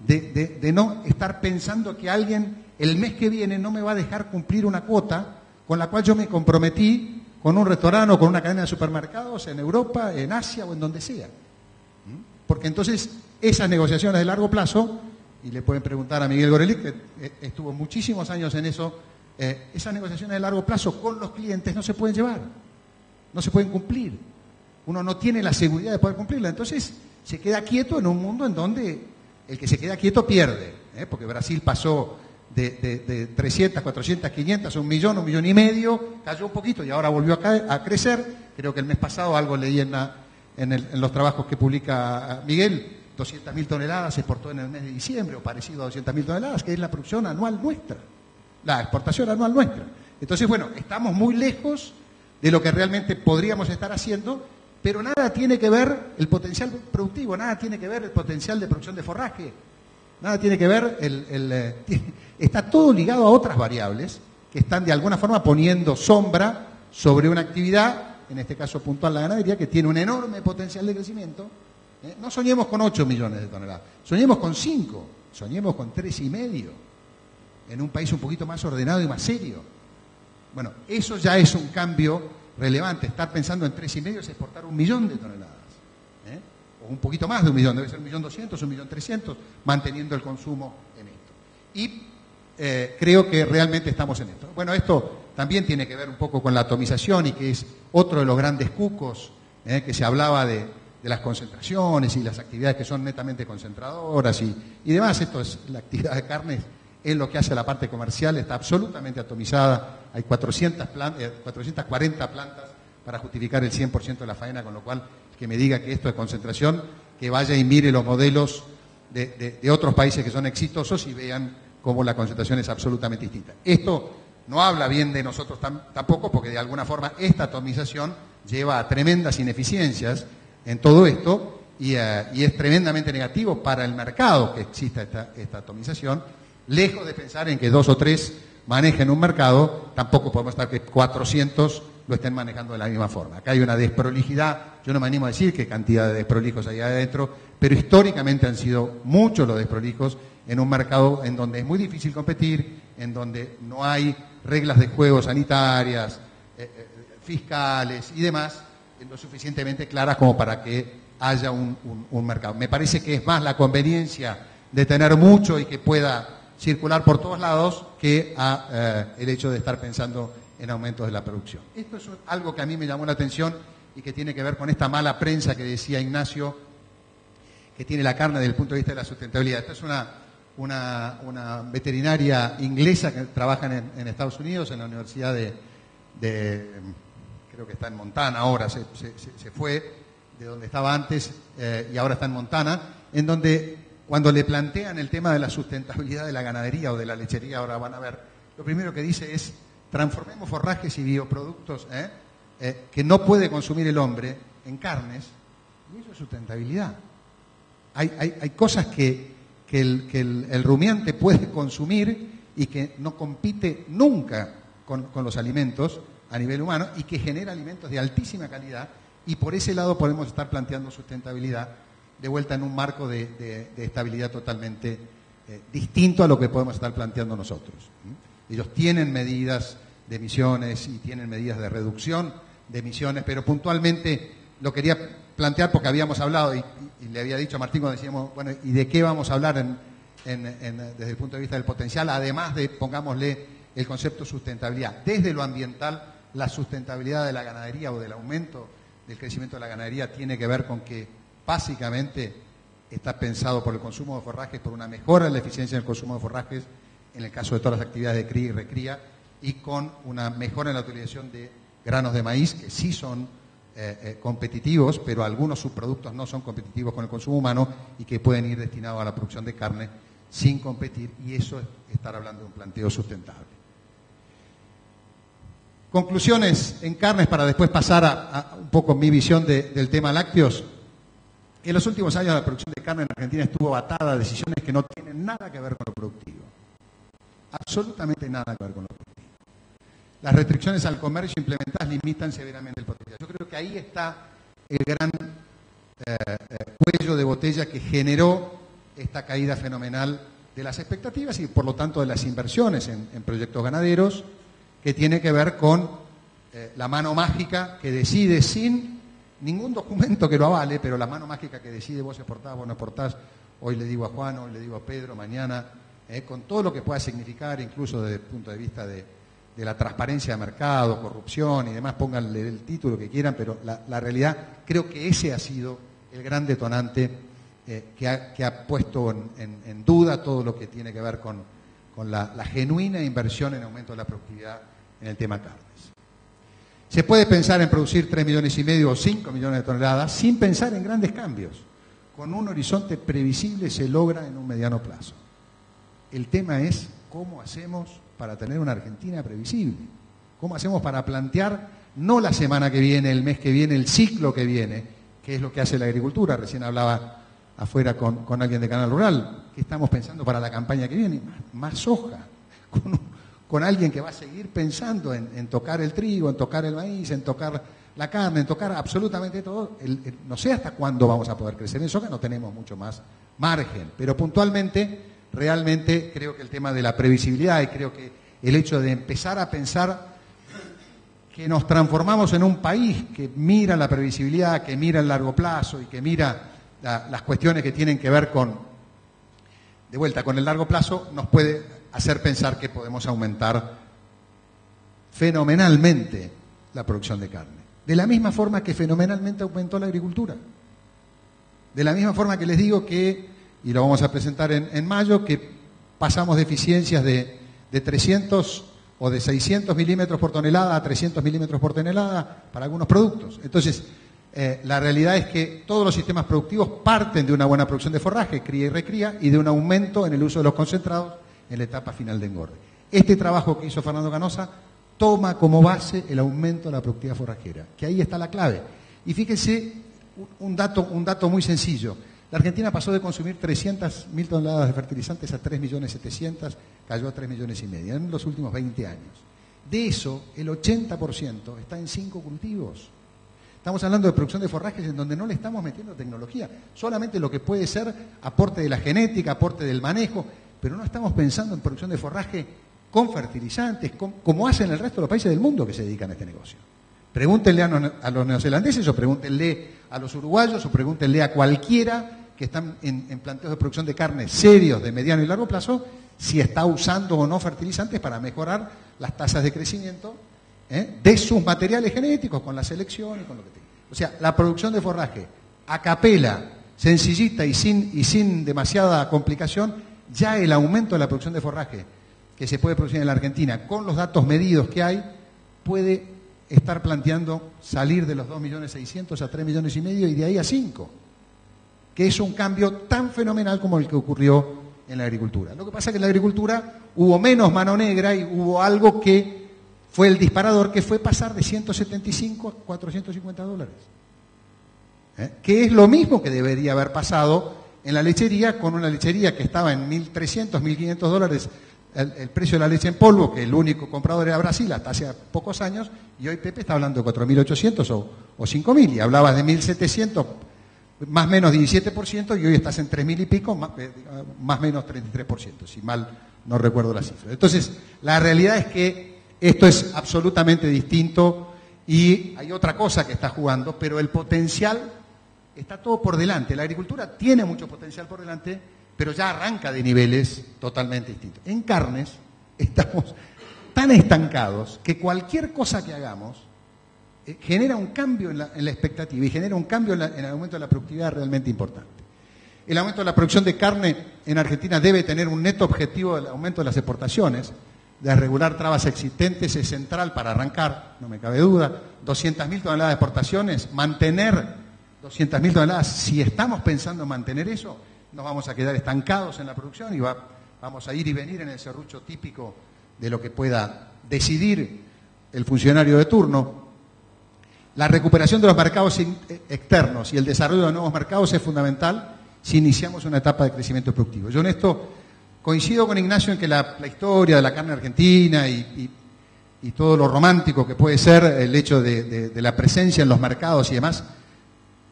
de no estar pensando que alguien el mes que viene no me va a dejar cumplir una cuota con la cual yo me comprometí con un restaurante o con una cadena de supermercados en Europa, en Asia o en donde sea. Porque entonces esas negociaciones de largo plazo, y le pueden preguntar a Miguel Gorelich, que estuvo muchísimos años en eso, esas negociaciones de largo plazo con los clientes no se pueden llevar, no se pueden cumplir. Uno no tiene la seguridad de poder cumplirla. Entonces se queda quieto en un mundo en donde el que se queda quieto pierde, porque Brasil pasó de 300, 400, 500 a 1 millón, 1,5 millones, cayó un poquito y ahora volvió a crecer. Creo que el mes pasado algo leí en los trabajos que publica Miguel, 200.000 toneladas se exportó en el mes de diciembre, o parecido a 200.000 toneladas, que es la producción anual nuestra, la exportación anual nuestra. Entonces, bueno, estamos muy lejos de lo que realmente podríamos estar haciendo, pero nada tiene que ver el potencial productivo, nada tiene que ver el potencial de producción de forraje, nada tiene que ver, está todo ligado a otras variables que están de alguna forma poniendo sombra sobre una actividad, en este caso puntual la ganadería, que tiene un enorme potencial de crecimiento. No soñemos con 8 millones de toneladas, soñemos con 5, soñemos con 3,5, en un país un poquito más ordenado y más serio. Bueno, eso ya es un cambio relevante. Estar pensando en 3,5 es exportar 1 millón de toneladas, o un poquito más de 1 millón, debe ser 1.200.000, 1.300.000, manteniendo el consumo en esto. Y creo que realmente estamos en esto. Bueno, esto también tiene que ver un poco con la atomización y que es otro de los grandes cucos, que se hablaba de las concentraciones y las actividades que son netamente concentradoras y demás. Esto es la actividad de carnes, es lo que hace la parte comercial, está absolutamente atomizada. Hay 440 plantas para justificar el 100% de la faena, con lo cual, que me diga que esto es concentración, que vaya y mire los modelos de otros países que son exitosos y vean cómo la concentración es absolutamente distinta. Esto no habla bien de nosotros tampoco, porque de alguna forma esta atomización lleva a tremendas ineficiencias en todo esto y es tremendamente negativo para el mercado que exista esta atomización. Lejos de pensar en que 2 o 3 manejen un mercado, tampoco podemos estar que 400 lo estén manejando de la misma forma. Acá hay una desprolijidad, yo no me animo a decir qué cantidad de desprolijos hay adentro, pero históricamente han sido muchos los desprolijos en un mercado en donde es muy difícil competir, en donde no hay reglas de juego sanitarias, fiscales y demás lo suficientemente claras como para que haya un mercado. Me parece que es más la conveniencia de tener mucho y que pueda circular por todos lados que el hecho de estar pensando en aumentos de la producción. Esto es algo que a mí me llamó la atención y que tiene que ver con esta mala prensa que decía Ignacio, que tiene la carne desde el punto de vista de la sustentabilidad. Esta es una veterinaria inglesa que trabaja en Estados Unidos, en la Universidad de creo que está en Montana ahora, se fue de donde estaba antes y ahora está en Montana, en donde cuando le plantean el tema de la sustentabilidad de la ganadería o de la lechería, ahora van a ver, lo primero que dice es: transformemos forrajes y bioproductos que no puede consumir el hombre en carnes, y eso es sustentabilidad. Hay cosas que el rumiante puede consumir y que no compite nunca con los alimentos a nivel humano y que genera alimentos de altísima calidad, y por ese lado podemos estar planteando sustentabilidad de vuelta en un marco de estabilidad totalmente distinto a lo que podemos estar planteando nosotros. Ellos tienen medidas de emisiones y tienen medidas de reducción de emisiones, pero puntualmente lo quería plantear porque habíamos hablado y le había dicho a Martín cuando decíamos, bueno, ¿y de qué vamos a hablar desde el punto de vista del potencial? Además de, pongámosle, el concepto sustentabilidad. Desde lo ambiental, la sustentabilidad de la ganadería o del aumento del crecimiento de la ganadería tiene que ver con que básicamente está pensado por el consumo de forrajes, por una mejora en la eficiencia del consumo de forrajes, en el caso de todas las actividades de cría y recría, y con una mejora en la utilización de granos de maíz, que sí son competitivos, pero algunos subproductos no son competitivos con el consumo humano y que pueden ir destinados a la producción de carne sin competir, y eso es estar hablando de un planteo sustentable. Conclusiones en carnes para después pasar a un poco mi visión del tema lácteos. En los últimos años la producción de carne en Argentina estuvo atada a decisiones que no tienen nada que ver con lo productivo. Absolutamente nada que ver con lo productivo. Las restricciones al comercio implementadas limitan severamente el potencial. Yo creo que ahí está el gran cuello de botella que generó esta caída fenomenal de las expectativas y por lo tanto de las inversiones en proyectos ganaderos, que tiene que ver con la mano mágica que decide sin ningún documento que lo avale, pero la mano mágica que decide: vos exportás, vos no exportás, hoy le digo a Juan, hoy le digo a Pedro, mañana, con todo lo que pueda significar, incluso desde el punto de vista de la transparencia de mercado, corrupción y demás, pónganle el título que quieran, pero la realidad, creo que ese ha sido el gran detonante que ha puesto en duda todo lo que tiene que ver con la genuina inversión en aumento de la productividad en el tema carnes. Se puede pensar en producir 3,5 millones o 5 millones de toneladas sin pensar en grandes cambios. Con un horizonte previsible se logra en un mediano plazo. El tema es cómo hacemos para tener una Argentina previsible. ¿Cómo hacemos para plantear no la semana que viene, el mes que viene, el ciclo que viene, que es lo que hace la agricultura? Recién hablaba afuera con alguien de Canal Rural. ¿Qué estamos pensando para la campaña que viene? Más soja. Con alguien que va a seguir pensando en tocar el trigo, en tocar el maíz, en tocar la carne, en tocar absolutamente todo. No sé hasta cuándo vamos a poder crecer en soja, no tenemos mucho más margen. Pero puntualmente, realmente creo que el tema de la previsibilidad, y creo que el hecho de empezar a pensar que nos transformamos en un país que mira la previsibilidad, que mira el largo plazo y que mira las cuestiones que tienen que ver con el largo plazo, nos puede hacer pensar que podemos aumentar fenomenalmente la producción de carne. De la misma forma que fenomenalmente aumentó la agricultura. De la misma forma que les digo que, y lo vamos a presentar en mayo, que pasamos de eficiencias de 300 o de 600 milímetros por tonelada a 300 milímetros por tonelada para algunos productos. Entonces, la realidad es que todos los sistemas productivos parten de una buena producción de forraje, cría y recría, y de un aumento en el uso de los concentrados en la etapa final de engorde. Este trabajo que hizo Fernando Canosa toma como base el aumento de la productividad forrajera, que ahí está la clave. Y fíjense un dato muy sencillo. La Argentina pasó de consumir 300.000 toneladas de fertilizantes a 3.700.000, cayó a 3,5 millones en los últimos 20 años. De eso, el 80% está en 5 cultivos. Estamos hablando de producción de forrajes en donde no le estamos metiendo tecnología, solamente lo que puede ser aporte de la genética, aporte del manejo, pero no estamos pensando en producción de forraje con fertilizantes, como hacen el resto de los países del mundo que se dedican a este negocio. Pregúntenle a los neozelandeses o pregúntenle a los uruguayos o pregúntenle a cualquiera que están en planteos de producción de carne serios de mediano y largo plazo si está usando o no fertilizantes para mejorar las tasas de crecimiento de sus materiales genéticos con la selección y con lo que tenga. O sea, la producción de forraje a capela, sencillita y sin demasiada complicación, ya el aumento de la producción de forraje que se puede producir en la Argentina con los datos medidos que hay puede estar planteando salir de los 2.600.000 a 3,5 millones y de ahí a 5, que es un cambio tan fenomenal como el que ocurrió en la agricultura. Lo que pasa es que en la agricultura hubo menos mano negra y hubo algo que fue el disparador, que fue pasar de 175 a 450 dólares. Que es lo mismo que debería haber pasado en la lechería, con una lechería que estaba en 1.300, 1.500 dólares el precio de la leche en polvo, que el único comprador era Brasil hasta hace pocos años, y hoy Pepe está hablando de 4.800 o 5.000, y hablabas de 1.700, más o menos 17%, y hoy estás en 3.000 y pico, más o menos 33%, si mal no recuerdo la cifra. Entonces, la realidad es que esto es absolutamente distinto y hay otra cosa que está jugando, pero el potencial está todo por delante. La agricultura tiene mucho potencial por delante, pero ya arranca de niveles totalmente distintos. En carnes estamos tan estancados que cualquier cosa que hagamos genera un cambio en la expectativa y genera un cambio en el aumento de la productividad realmente importante. El aumento de la producción de carne en Argentina debe tener un neto objetivo del aumento de las exportaciones. De regular trabas existentes es central para arrancar, no me cabe duda. 200.000 toneladas de exportaciones, mantener 200.000 toneladas, si estamos pensando en mantener eso, nos vamos a quedar estancados en la producción y vamos a ir y venir en el serrucho típico de lo que pueda decidir el funcionario de turno. La recuperación de los mercados externos y el desarrollo de nuevos mercados es fundamental si iniciamos una etapa de crecimiento productivo. Yo en esto coincido con Ignacio en que la historia de la carne argentina y todo lo romántico que puede ser el hecho de la presencia en los mercados y demás,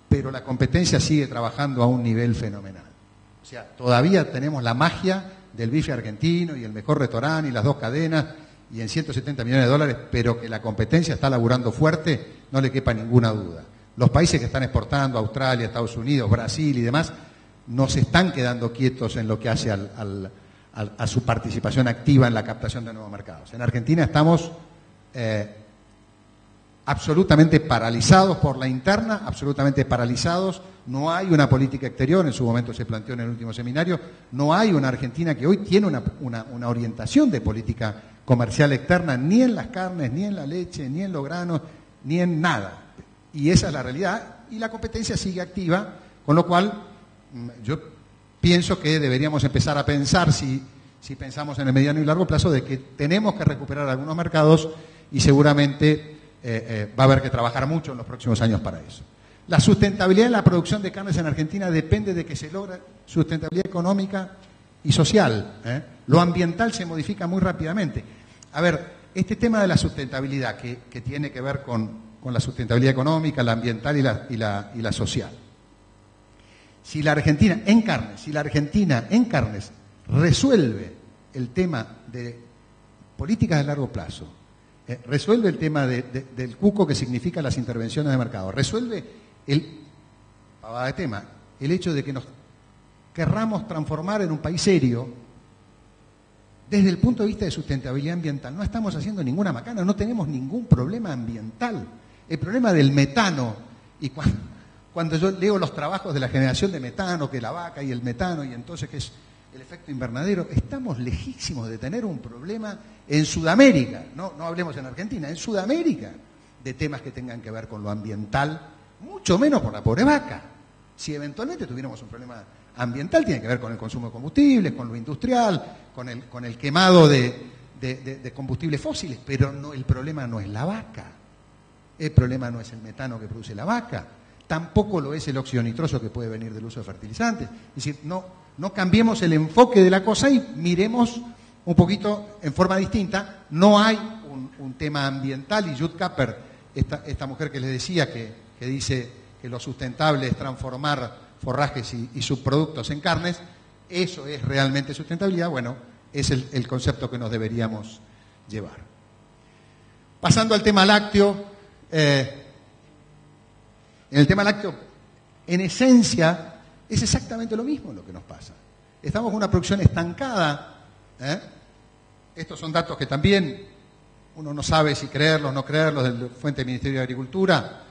pero la competencia sigue trabajando a un nivel fenomenal. O sea, todavía tenemos la magia del bife argentino y el mejor restaurante y las 2 cadenas y en 170 millones de dólares, pero que la competencia está laburando fuerte, no le quepa ninguna duda. Los países que están exportando, Australia, Estados Unidos, Brasil y demás, no se están quedando quietos en lo que hace a su participación activa en la captación de nuevos mercados. En Argentina estamos absolutamente paralizados por la interna, absolutamente paralizados. No hay una política exterior, en su momento se planteó en el último seminario, no hay una Argentina que hoy tiene una orientación de política comercial externa, ni en las carnes, ni en la leche, ni en los granos, ni en nada. Y esa es la realidad, y la competencia sigue activa, con lo cual yo pienso que deberíamos empezar a pensar, si pensamos en el mediano y largo plazo, de que tenemos que recuperar algunos mercados y seguramente va a haber que trabajar mucho en los próximos años para eso. La sustentabilidad en la producción de carnes en Argentina depende de que se logre sustentabilidad económica y social. Lo ambiental se modifica muy rápidamente. A ver, este tema de la sustentabilidad que tiene que ver con la sustentabilidad económica, la ambiental y la social. Si la Argentina en carnes resuelve el tema de políticas de largo plazo, resuelve el tema del cuco, que significa las intervenciones de mercado, resuelve el hecho de que nos querramos transformar en un país serio desde el punto de vista de sustentabilidad ambiental. No estamos haciendo ninguna macana, no tenemos ningún problema ambiental. El problema del metano, y cuando yo leo los trabajos de la generación de metano, que la vaca y el metano, y entonces que es el efecto invernadero, estamos lejísimos de tener un problema en Sudamérica, no hablemos en Argentina, en Sudamérica, de temas que tengan que ver con lo ambiental, mucho menos por la pobre vaca. Si eventualmente tuviéramos un problema ambiental, tiene que ver con el consumo de combustibles, con lo industrial, con el quemado de combustibles fósiles, pero no, el problema no es la vaca, el problema no es el metano que produce la vaca, tampoco lo es el óxido nitroso que puede venir del uso de fertilizantes. Es decir, no cambiemos el enfoque de la cosa y miremos un poquito en forma distinta. No hay un tema ambiental, y Judd Capper, esta mujer que les decía que dice que lo sustentable es transformar forrajes y subproductos en carnes, eso es realmente sustentabilidad. Bueno, es el concepto que nos deberíamos llevar. Pasando al tema lácteo, En el tema lácteo, en esencia, es exactamente lo mismo lo que nos pasa. Estamos con una producción estancada. Estos son datos que también uno no sabe si creerlos o no creerlos, de la fuente del Ministerio de Agricultura,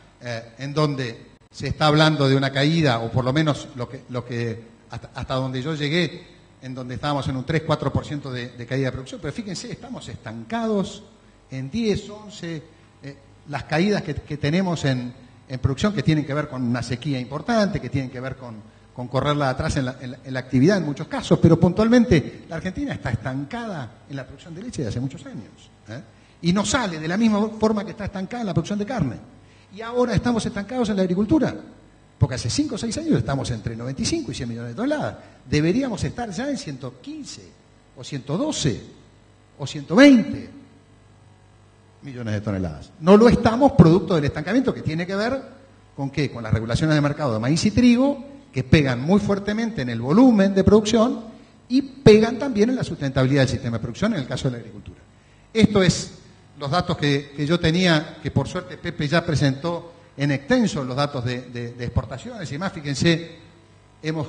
en donde se está hablando de una caída, o por lo menos lo que hasta donde yo llegué, en donde estábamos en un 3-4% de caída de producción. Pero fíjense, estamos estancados en 10, 11, las caídas que tenemos en producción, que tienen que ver con una sequía importante, que tienen que ver con correrla atrás en la actividad en muchos casos, pero puntualmente la Argentina está estancada en la producción de leche de hace muchos años, y no sale de la misma forma que está estancada en la producción de carne. Y ahora estamos estancados en la agricultura, porque hace 5 o 6 años estamos entre 95 y 100 millones de toneladas. Deberíamos estar ya en 115, o 112, o 120 millones de toneladas. No lo estamos, producto del estancamiento, que tiene que ver con ¿qué? Con las regulaciones de mercado de maíz y trigo, que pegan muy fuertemente en el volumen de producción y pegan también en la sustentabilidad del sistema de producción en el caso de la agricultura. Esto es los datos que yo tenía, que por suerte Pepe ya presentó en extenso, los datos de exportaciones y más. Fíjense, hemos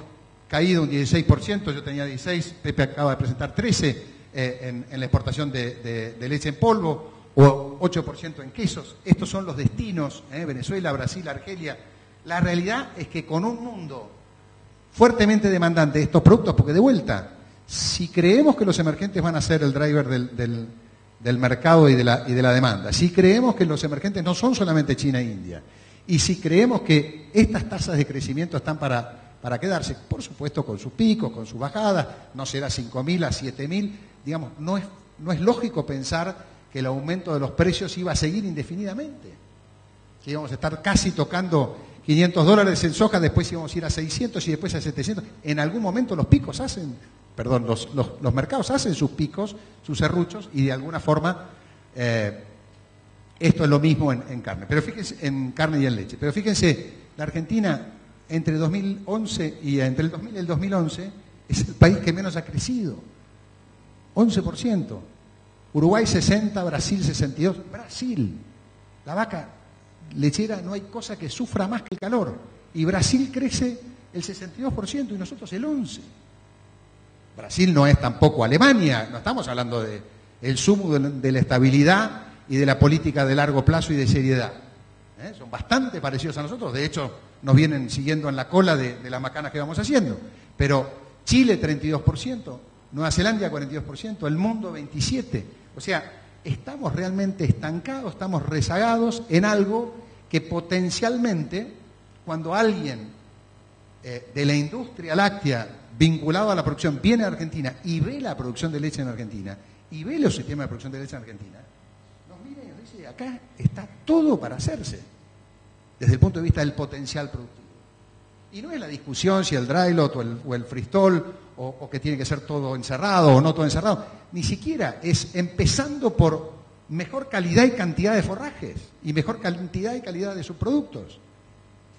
caído un 16%, yo tenía 16, Pepe acaba de presentar 13 en la exportación de leche en polvo, o 8% en quesos. Estos son los destinos, Venezuela, Brasil, Argelia. La realidad es que con un mundo fuertemente demandante de estos productos, porque de vuelta, si creemos que los emergentes van a ser el driver del mercado y de la demanda, si creemos que los emergentes no son solamente China e India, y si creemos que estas tasas de crecimiento están para quedarse, por supuesto con sus picos, con sus bajadas, no será 5.000 a 7.000, digamos, no es lógico pensar que el aumento de los precios iba a seguir indefinidamente, que íbamos a estar casi tocando $500 en soja, después íbamos a ir a 600 y después a 700. En algún momento los mercados hacen sus picos, sus serruchos, y de alguna forma esto es lo mismo en carne, pero fíjense, en carne y en leche. Pero fíjense, la Argentina entre 2011 y entre el 2000 y el 2011 es el país que menos ha crecido, 11%. Uruguay 60, Brasil 62. Brasil, la vaca lechera, no hay cosa que sufra más que el calor. Y Brasil crece el 62% y nosotros el 11%. Brasil no es tampoco Alemania, no estamos hablando del sumo de la estabilidad y de la política de largo plazo y de seriedad. Son bastante parecidos a nosotros, de hecho nos vienen siguiendo en la cola de las macanas que vamos haciendo. Pero Chile 32%, Nueva Zelanda 42%, el mundo 27%. O sea, estamos realmente estancados, estamos rezagados en algo que potencialmente, cuando alguien de la industria láctea vinculado a la producción viene a Argentina y ve la producción de leche en Argentina y ve los sistemas de producción de leche en Argentina, nos mira y nos dice, acá está todo para hacerse, desde el punto de vista del potencial productivo. Y no es la discusión si el dry lot o el freestall o que tiene que ser todo encerrado o no todo encerrado. Ni siquiera es empezando por mejor calidad y cantidad de forrajes, y mejor cantidad y calidad de subproductos,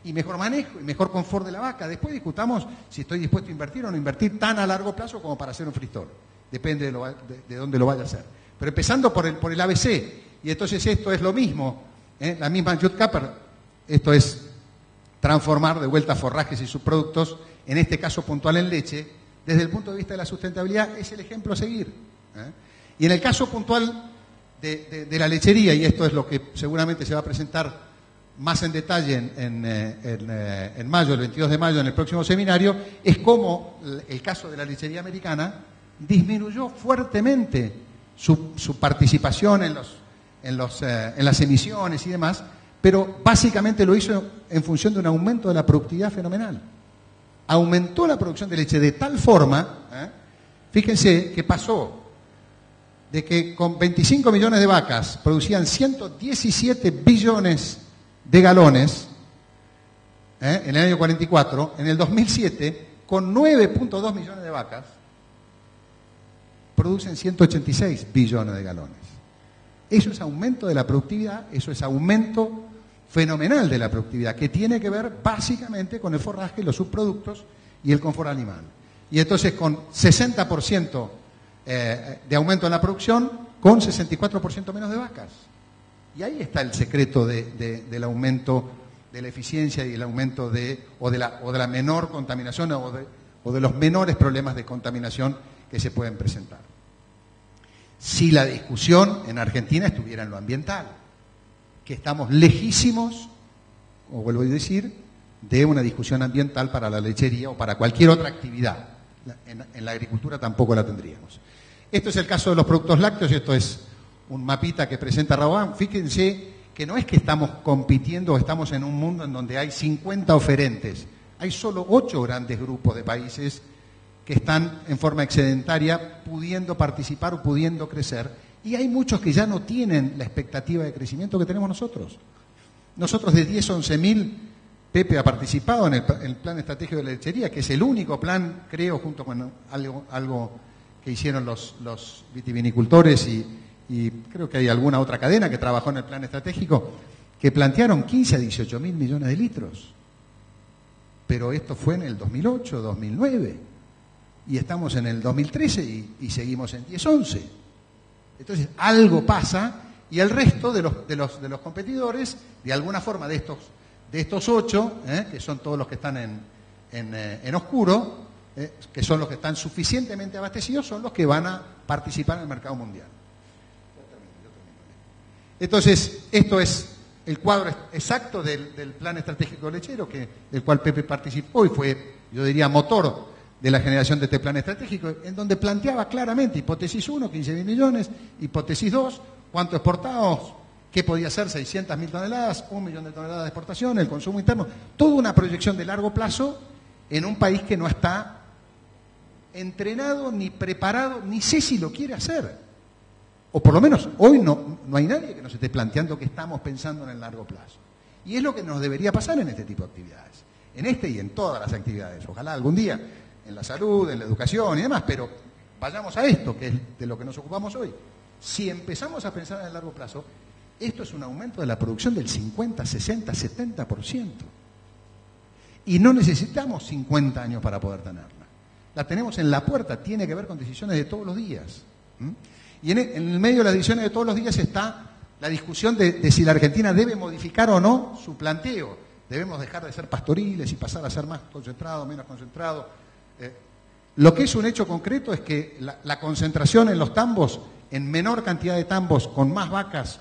y mejor manejo, y mejor confort de la vaca. Después discutamos si estoy dispuesto a invertir o no invertir tan a largo plazo como para hacer un freestall. Depende de dónde lo vaya a hacer. Pero empezando por el ABC. Y entonces esto es lo mismo, la misma Judd Capper, esto es transformar de vuelta forrajes y subproductos, en este caso puntual en leche, desde el punto de vista de la sustentabilidad, es el ejemplo a seguir. Y en el caso puntual de la lechería, y esto es lo que seguramente se va a presentar más en detalle en mayo, el 22 de mayo, en el próximo seminario, es cómo el caso de la lechería americana disminuyó fuertemente su participación en las emisiones y demás, pero básicamente lo hizo en función de un aumento de la productividad fenomenal. Aumentó la producción de leche de tal forma, fíjense que pasó de que con 25 millones de vacas producían 117 billones de galones en el año 44, en el 2007, con 9.2 millones de vacas, producen 186 billones de galones. Eso es aumento de la productividad, eso es aumento fenomenal de la productividad, que tiene que ver básicamente con el forraje, los subproductos y el confort animal. Y entonces con 60% de aumento en la producción, con 64% menos de vacas. Y ahí está el secreto del aumento de la eficiencia y el aumento de la menor contaminación o de los menores problemas de contaminación que se pueden presentar. Si la discusión en Argentina estuviera en lo ambiental, que estamos lejísimos, como vuelvo a decir, de una discusión ambiental para la lechería o para cualquier otra actividad. En la agricultura tampoco la tendríamos. Esto es el caso de los productos lácteos y esto es un mapita que presenta Rabobank. Fíjense que no es que estamos compitiendo o estamos en un mundo en donde hay 50 oferentes. Hay solo 8 grandes grupos de países que están en forma excedentaria pudiendo participar o pudiendo crecer. Y hay muchos que ya no tienen la expectativa de crecimiento que tenemos nosotros. Nosotros de 10 a 11.000, Pepe ha participado en el plan estratégico de la lechería, que es el único plan, creo, junto con algo que hicieron los vitivinicultores y creo que hay alguna otra cadena que trabajó en el plan estratégico, que plantearon 15 a 18.000 millones de litros. Pero esto fue en el 2008, 2009, y estamos en el 2013 y seguimos en 10-11. Entonces, algo pasa y el resto de los competidores, de alguna forma, de estos 8, que son todos los que están en oscuro, que son los que están suficientemente abastecidos, son los que van a participar en el mercado mundial. Entonces, esto es el cuadro exacto del plan estratégico lechero, del cual Pepe participó y fue, yo diría, motor de la generación de este plan estratégico, en donde planteaba claramente, hipótesis 1, 15.000 millones, hipótesis 2, cuánto exportábamos, qué podía ser 600.000 toneladas, 1 millón de toneladas de exportación, el consumo interno, toda una proyección de largo plazo en un país que no está entrenado, ni preparado, ni sé si lo quiere hacer. O por lo menos hoy no hay nadie que nos esté planteando que estamos pensando en el largo plazo. Y es lo que nos debería pasar en este tipo de actividades, en este y en todas las actividades. Ojalá algún día en la salud, en la educación y demás, pero vayamos a esto, que es de lo que nos ocupamos hoy. Si empezamos a pensar en el largo plazo, esto es un aumento de la producción del 50, 60, 70%. Y no necesitamos 50 años para poder tenerla. La tenemos en la puerta, tiene que ver con decisiones de todos los días. Y en el medio de las decisiones de todos los días está la discusión de si la Argentina debe modificar o no su planteo. Debemos dejar de ser pastoriles y pasar a ser más concentrado, menos concentrado. Lo que es un hecho concreto es que la concentración en los tambos, en menor cantidad de tambos, con más vacas,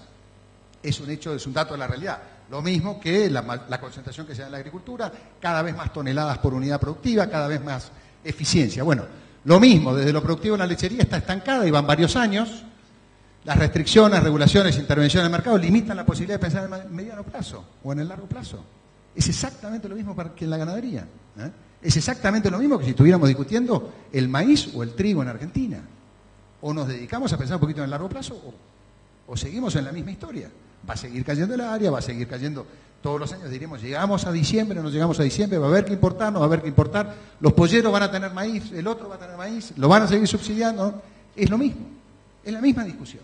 es un hecho, es un dato de la realidad. Lo mismo que la concentración que se da en la agricultura, cada vez más toneladas por unidad productiva, cada vez más eficiencia. Bueno, lo mismo, desde lo productivo en la lechería está estancada y van varios años. Las restricciones, regulaciones, intervenciones en el mercado limitan la posibilidad de pensar en el mediano plazo o en el largo plazo. Es exactamente lo mismo que en la ganadería. Es exactamente lo mismo que si estuviéramos discutiendo el maíz o el trigo en Argentina. O nos dedicamos a pensar un poquito en el largo plazo o seguimos en la misma historia. Va a seguir cayendo el área, va a seguir cayendo todos los años. Diremos, llegamos a diciembre, no llegamos a diciembre, va a haber que importar, no va a haber que importar. Los polleros van a tener maíz, el otro va a tener maíz, lo van a seguir subsidiando. ¿No? Es lo mismo, es la misma discusión.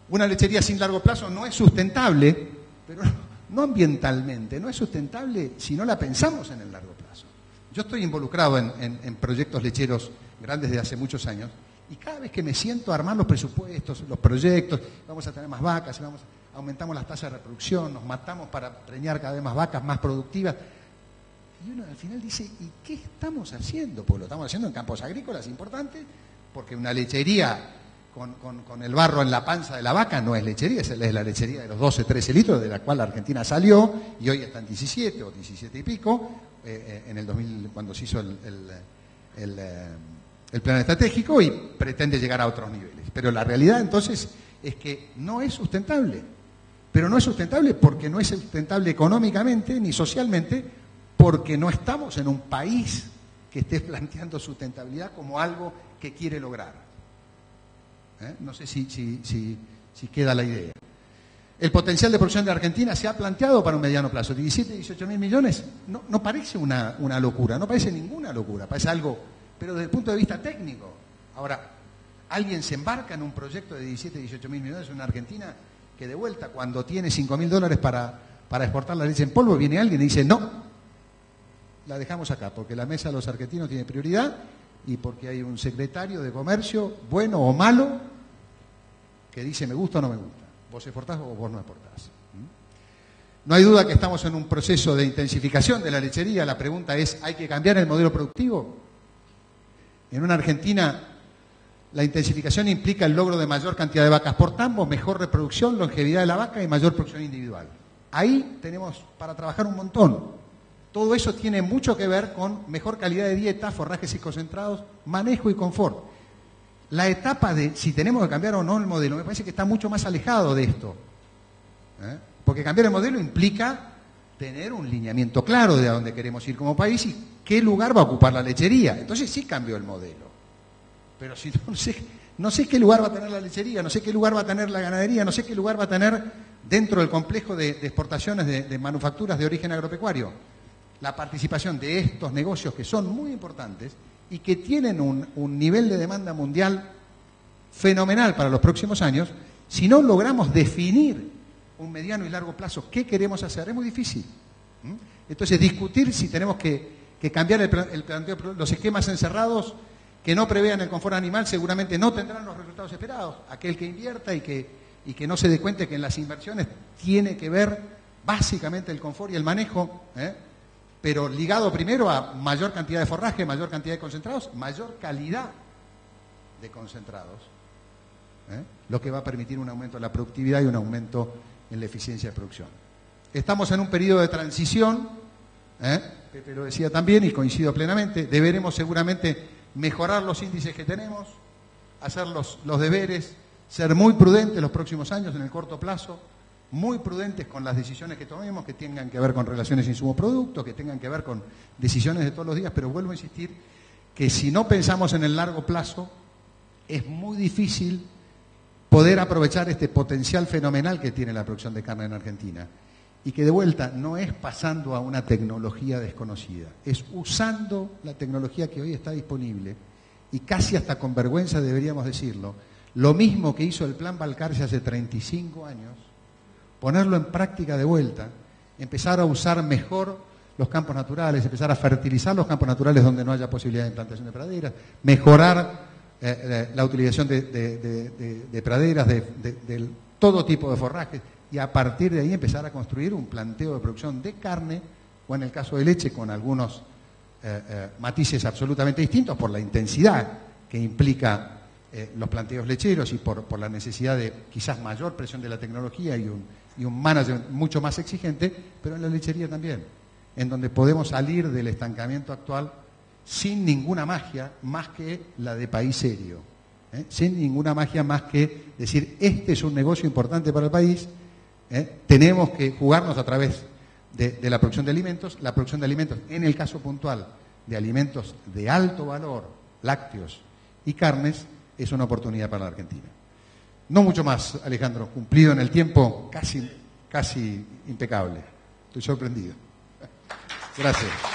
Una lechería sin largo plazo no es sustentable, pero no ambientalmente, no es sustentable si no la pensamos en el largo plazo. Yo estoy involucrado en proyectos lecheros grandes desde hace muchos años y cada vez que me siento a armar los presupuestos, los proyectos, vamos a tener más vacas, aumentamos las tasas de reproducción, nos matamos para preñar cada vez más vacas más productivas. Y uno al final dice, ¿y qué estamos haciendo? Pues lo estamos haciendo en campos agrícolas importantes, porque una lechería con el barro en la panza de la vaca no es lechería, es la lechería de los 12, 13 litros, de la cual la Argentina salió, y hoy está en 17 o 17 y pico, en el 2000, cuando se hizo el plan estratégico, y pretende llegar a otros niveles. Pero la realidad entonces es que no es sustentable. Pero no es sustentable porque no es sustentable económicamente ni socialmente, porque no estamos en un país que esté planteando sustentabilidad como algo que quiere lograr. No sé si queda la idea. El potencial de producción de Argentina se ha planteado para un mediano plazo. 17, 18 mil millones no parece una locura, no parece ninguna locura, parece algo, pero desde el punto de vista técnico. Ahora, alguien se embarca en un proyecto de 17, 18 mil millones en una Argentina que de vuelta, cuando tiene $5.000 para exportar la leche en polvo, viene alguien y dice, no, la dejamos acá, porque la mesa de los argentinos tiene prioridad y porque hay un secretario de comercio, bueno o malo, que dice me gusta o no me gusta. vos exportás o vos no exportás. No hay duda que estamos en un proceso de intensificación de la lechería. La pregunta es, ¿hay que cambiar el modelo productivo? En una Argentina, la intensificación implica el logro de mayor cantidad de vacas por tambo, mejor reproducción, longevidad de la vaca y mayor producción individual. Ahí tenemos para trabajar un montón. Todo eso tiene mucho que ver con mejor calidad de dieta, forrajes y concentrados, manejo y confort. La etapa de si tenemos que cambiar o no el modelo me parece que está mucho más alejado de esto. Porque cambiar el modelo implica tener un lineamiento claro de a dónde queremos ir como país y qué lugar va a ocupar la lechería. Entonces sí cambió el modelo. Pero si no sé qué lugar va a tener la lechería, no sé qué lugar va a tener la ganadería, no sé qué lugar va a tener dentro del complejo de exportaciones de manufacturas de origen agropecuario. La participación de estos negocios que son muy importantes y que tienen un nivel de demanda mundial fenomenal para los próximos años, si no logramos definir un mediano y largo plazo qué queremos hacer, es muy difícil. Entonces, discutir si tenemos que cambiar el planteo, los esquemas encerrados que no prevean el confort animal seguramente no tendrán los resultados esperados. Aquel que invierta y que no se dé cuenta que en las inversiones tiene que ver básicamente el confort y el manejo, pero ligado primero a mayor cantidad de forraje, mayor cantidad de concentrados, mayor calidad de concentrados, lo que va a permitir un aumento de la productividad y un aumento en la eficiencia de producción. Estamos en un periodo de transición, Pepe lo decía también y coincido plenamente, deberemos seguramente mejorar los índices que tenemos, hacer los deberes, ser muy prudentes los próximos años en el corto plazo, muy prudentes con las decisiones que tomemos, que tengan que ver con relaciones insumo-producto, que tengan que ver con decisiones de todos los días, pero vuelvo a insistir que si no pensamos en el largo plazo, es muy difícil poder aprovechar este potencial fenomenal que tiene la producción de carne en Argentina. Y que de vuelta no es pasando a una tecnología desconocida, es usando la tecnología que hoy está disponible, y casi hasta con vergüenza deberíamos decirlo, lo mismo que hizo el Plan Balcarce hace 35 años, ponerlo en práctica de vuelta, empezar a usar mejor los campos naturales, empezar a fertilizar los campos naturales donde no haya posibilidad de implantación de praderas, mejorar la utilización de praderas, de todo tipo de forrajes, y a partir de ahí empezar a construir un planteo de producción de carne, o en el caso de leche, con algunos matices absolutamente distintos por la intensidad que implica los planteos lecheros y por la necesidad de quizás mayor presión de la tecnología y un management mucho más exigente, pero en la lechería también, en donde podemos salir del estancamiento actual sin ninguna magia más que la de país serio, sin ninguna magia más que decir, este es un negocio importante para el país, tenemos que jugarnos a través de la producción de alimentos. La producción de alimentos, en el caso puntual de alimentos de alto valor, lácteos y carnes, es una oportunidad para la Argentina. No mucho más, Alejandro, cumplido en el tiempo, casi impecable. Estoy sorprendido. Gracias.